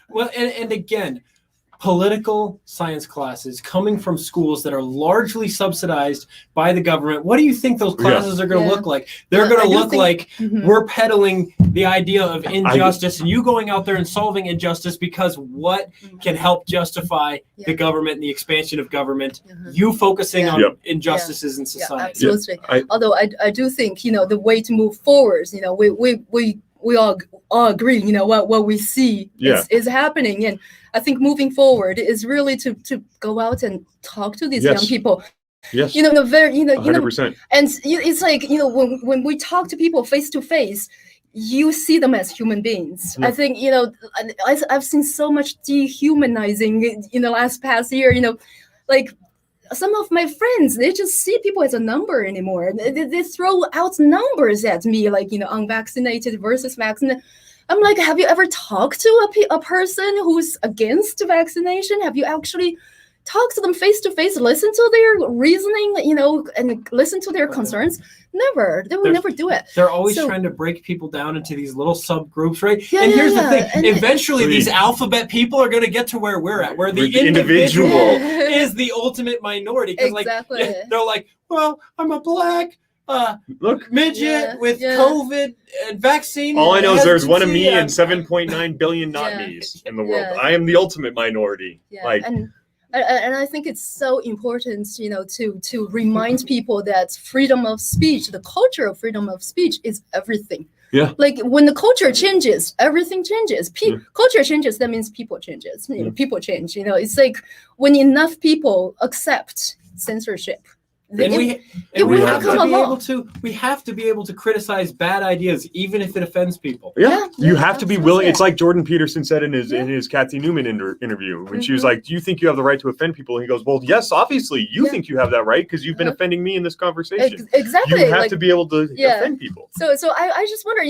Well, and again, political science classes coming from schools that are largely subsidized by the government. What do you think those classes are going to look like? They're going to look like we're peddling the idea of injustice and you going out there and solving injustice because what can help justify the government and the expansion of government? You focusing on injustices in society.
Absolutely. Although I do think, the way to move forward, we all agree, what we see is happening. And I think moving forward is really to go out and talk to these young people.
Yes. 100%.
And it's like, when we talk to people face to face, you see them as human beings. I think, I've seen so much dehumanizing in the past year, like some of my friends, they just see people as a number anymore. They throw out numbers at me, like, unvaccinated versus vaccinated. I'm like, have you ever talked to a person who's against vaccination? Have you actually talked to them face to face, listen to their reasoning, and listen to their concerns? Never. They would never do it.
They're always trying to break people down into these little subgroups, right?
Yeah,
and here's the thing.
And
eventually, these alphabet people are going to get to where we're at, where the individual is the ultimate minority.
Exactly.
They're like, well, I'm a black midget with COVID and vaccine.
All I know is there's one of me and 7.9 billion not me's in the world. I am the ultimate minority.
And I think it's so important, to remind people that freedom of speech, the culture of freedom of speech is everything.
Yeah.
Like when the culture changes, everything changes. Culture changes, that means people changes. People change. It's like when enough people accept censorship.
We have to be able to criticize bad ideas, even if it offends people.
You have to be willing. It's like Jordan Peterson said in his Kathy Newman interview when she was like, "Do you think you have the right to offend people?" And he goes, "Well, yes, obviously, you think you have that right because you've been offending me in this conversation."
Exactly.
You have to be able to offend people.
So I just wonder,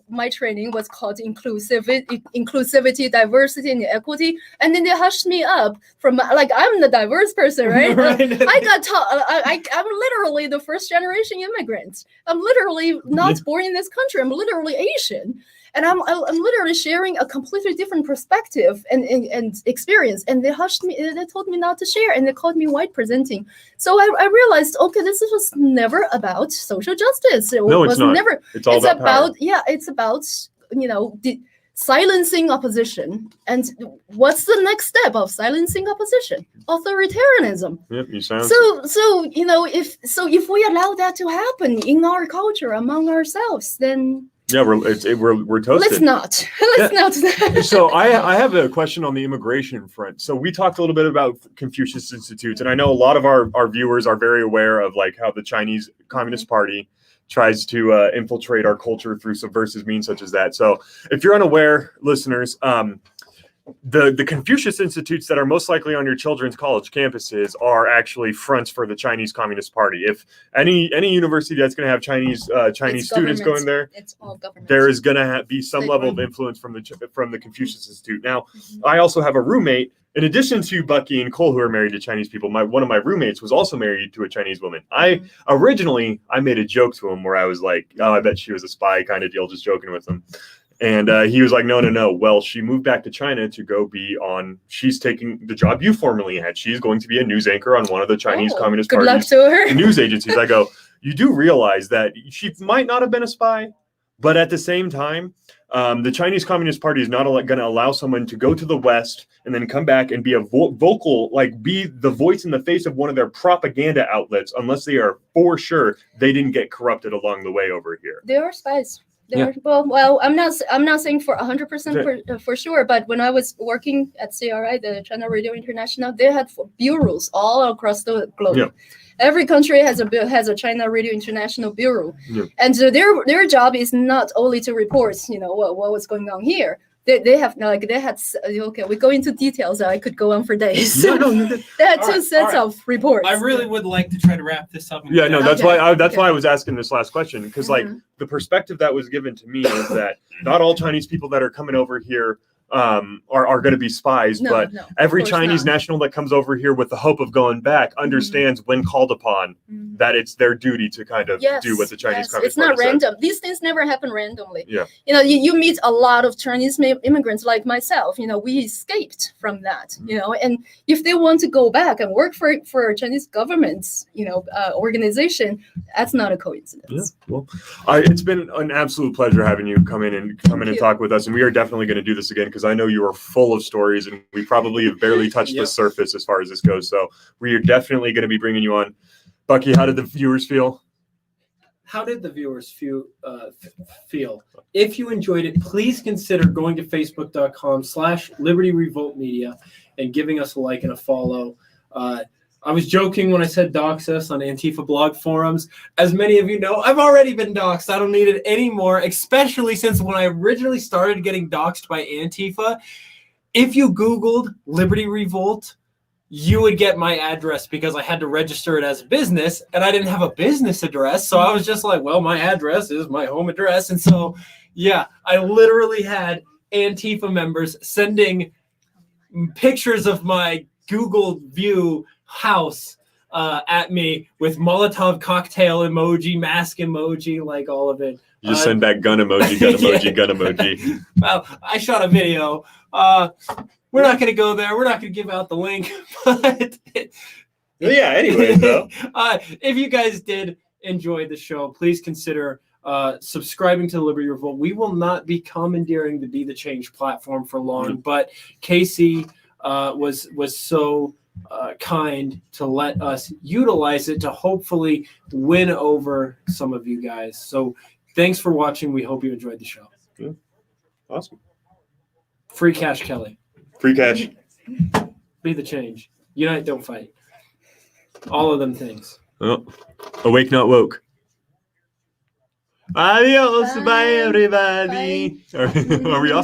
my training was called inclusivity, diversity, and equity, and then they hushed me up from I'm the diverse person, right? I got taught. I'm literally the first generation immigrant. I'm literally not born in this country. I'm literally Asian. And I'm literally sharing a completely different perspective and experience. And they hushed me, they told me not to share, and they called me white presenting. So I realized, okay, this was never about social justice. It's not. Never. It's all about power. It's about, silencing opposition. And what's the next step of silencing opposition? Authoritarianism.
Yep, you sound
if we allow that to happen in our culture among ourselves, then
we're toasted.
Let's not.
So I have a question on the immigration front. So we talked a little bit about Confucius Institutes, and I know a lot of our viewers are very aware of how the Chinese Communist Party tries to infiltrate our culture through subversive means such as that. So if you're unaware, listeners, the Confucius Institutes that are most likely on your children's college campuses are actually fronts for the Chinese Communist Party. If any university that's going to have Chinese students going there, it's all government. There is going to be some level of influence from the Confucius Institute. Now, I also have a roommate. In addition to Bucky and Cole, who are married to Chinese people, one of my roommates was also married to a Chinese woman. I made a joke to him where I was like, "Oh, I bet she was a spy," kind of deal, just joking with him. And he was like, no. Well, she moved back to China to go she's taking the job you formerly had. She's going to be a news anchor on one of the Chinese Communist Party's news agencies. I go, you do realize that she might not have been a spy, but at the same time, the Chinese Communist Party is not going to allow someone to go to the West and then come back and be a vocal, be the voice in the face of one of their propaganda outlets, unless they are for sure they didn't get corrupted along the way over here.
They are spies. There, well, I'm not saying for 100% for sure, but when I was working at CRI, the China Radio International, they had bureaus all across the globe.
Yeah.
Every country has a China Radio International bureau,
Yeah.
and so their job is not only to report, what was going on here. They had okay. We go into details. I could go on for days.
No, you're good.
They had
All
two
right,
sets
all
of reports.
I really would like to try to wrap this up.
Yeah, no, that's
Okay.
why I was asking this last question, because like
Mhm.
the perspective that was given to me is that not all Chinese people that are coming over here are going to be spies,
No,
but
no, of
every
course
Chinese
not.
national that comes over here with the hope of going back understands when called upon
Mhm.
that it's their duty to kind of
Yes,
do what the Chinese
yes.
Communist
It's not
Party said.
random. These things never happen randomly.
Yeah.
You meet a lot of Chinese immigrants like myself. We escaped from that.
Mm-hmm.
And if they want to go back and work for Chinese government's organization, that's not a coincidence.
Yeah, well, it's been an absolute pleasure having you come in and
you.
talk with us, and we are definitely going to do this again because I know you are full of stories, and we probably have barely touched the
Yep.
surface as far as this goes. So we are definitely going to be bringing you on. Bucky, how did the viewers feel?
How did the viewers feel? If you enjoyed it, please consider going to facebook.com/Liberty Revolt Media and giving us a like and a follow. I was joking when I said dox us on Antifa blog forums. As many of you know, I've already been doxxed. I don't need it anymore, especially since when I originally started getting doxxed by Antifa, if you Googled Liberty Revolt, you would get my address because I had to register it as a business and I didn't have a business address. So I was just like, well, my address is my home address. And so, yeah, I literally had Antifa members sending pictures of my Google view house at me with Molotov cocktail emoji, mask emoji, like all of it.
You just send back gun emoji, gun emoji,
Yeah.
gun emoji.
Well, I shot a video. We're not going to go there. We're not going to give out the link. But
Yeah, anyway, though.
if you guys did enjoy the show, please consider subscribing to the Liberty Revolt. We will not be commandeering the Be the Change platform for long, but Casey was so kind to let us utilize it to hopefully win over some of you guys. So thanks for watching. We hope you enjoyed the show.
Awesome.
Free Cash Kelly.
Free cash.
Be the change. Unite, don't fight. All of them things.
Oh, awake, not woke. Adios, bye,
Bye.
everybody. Are we off?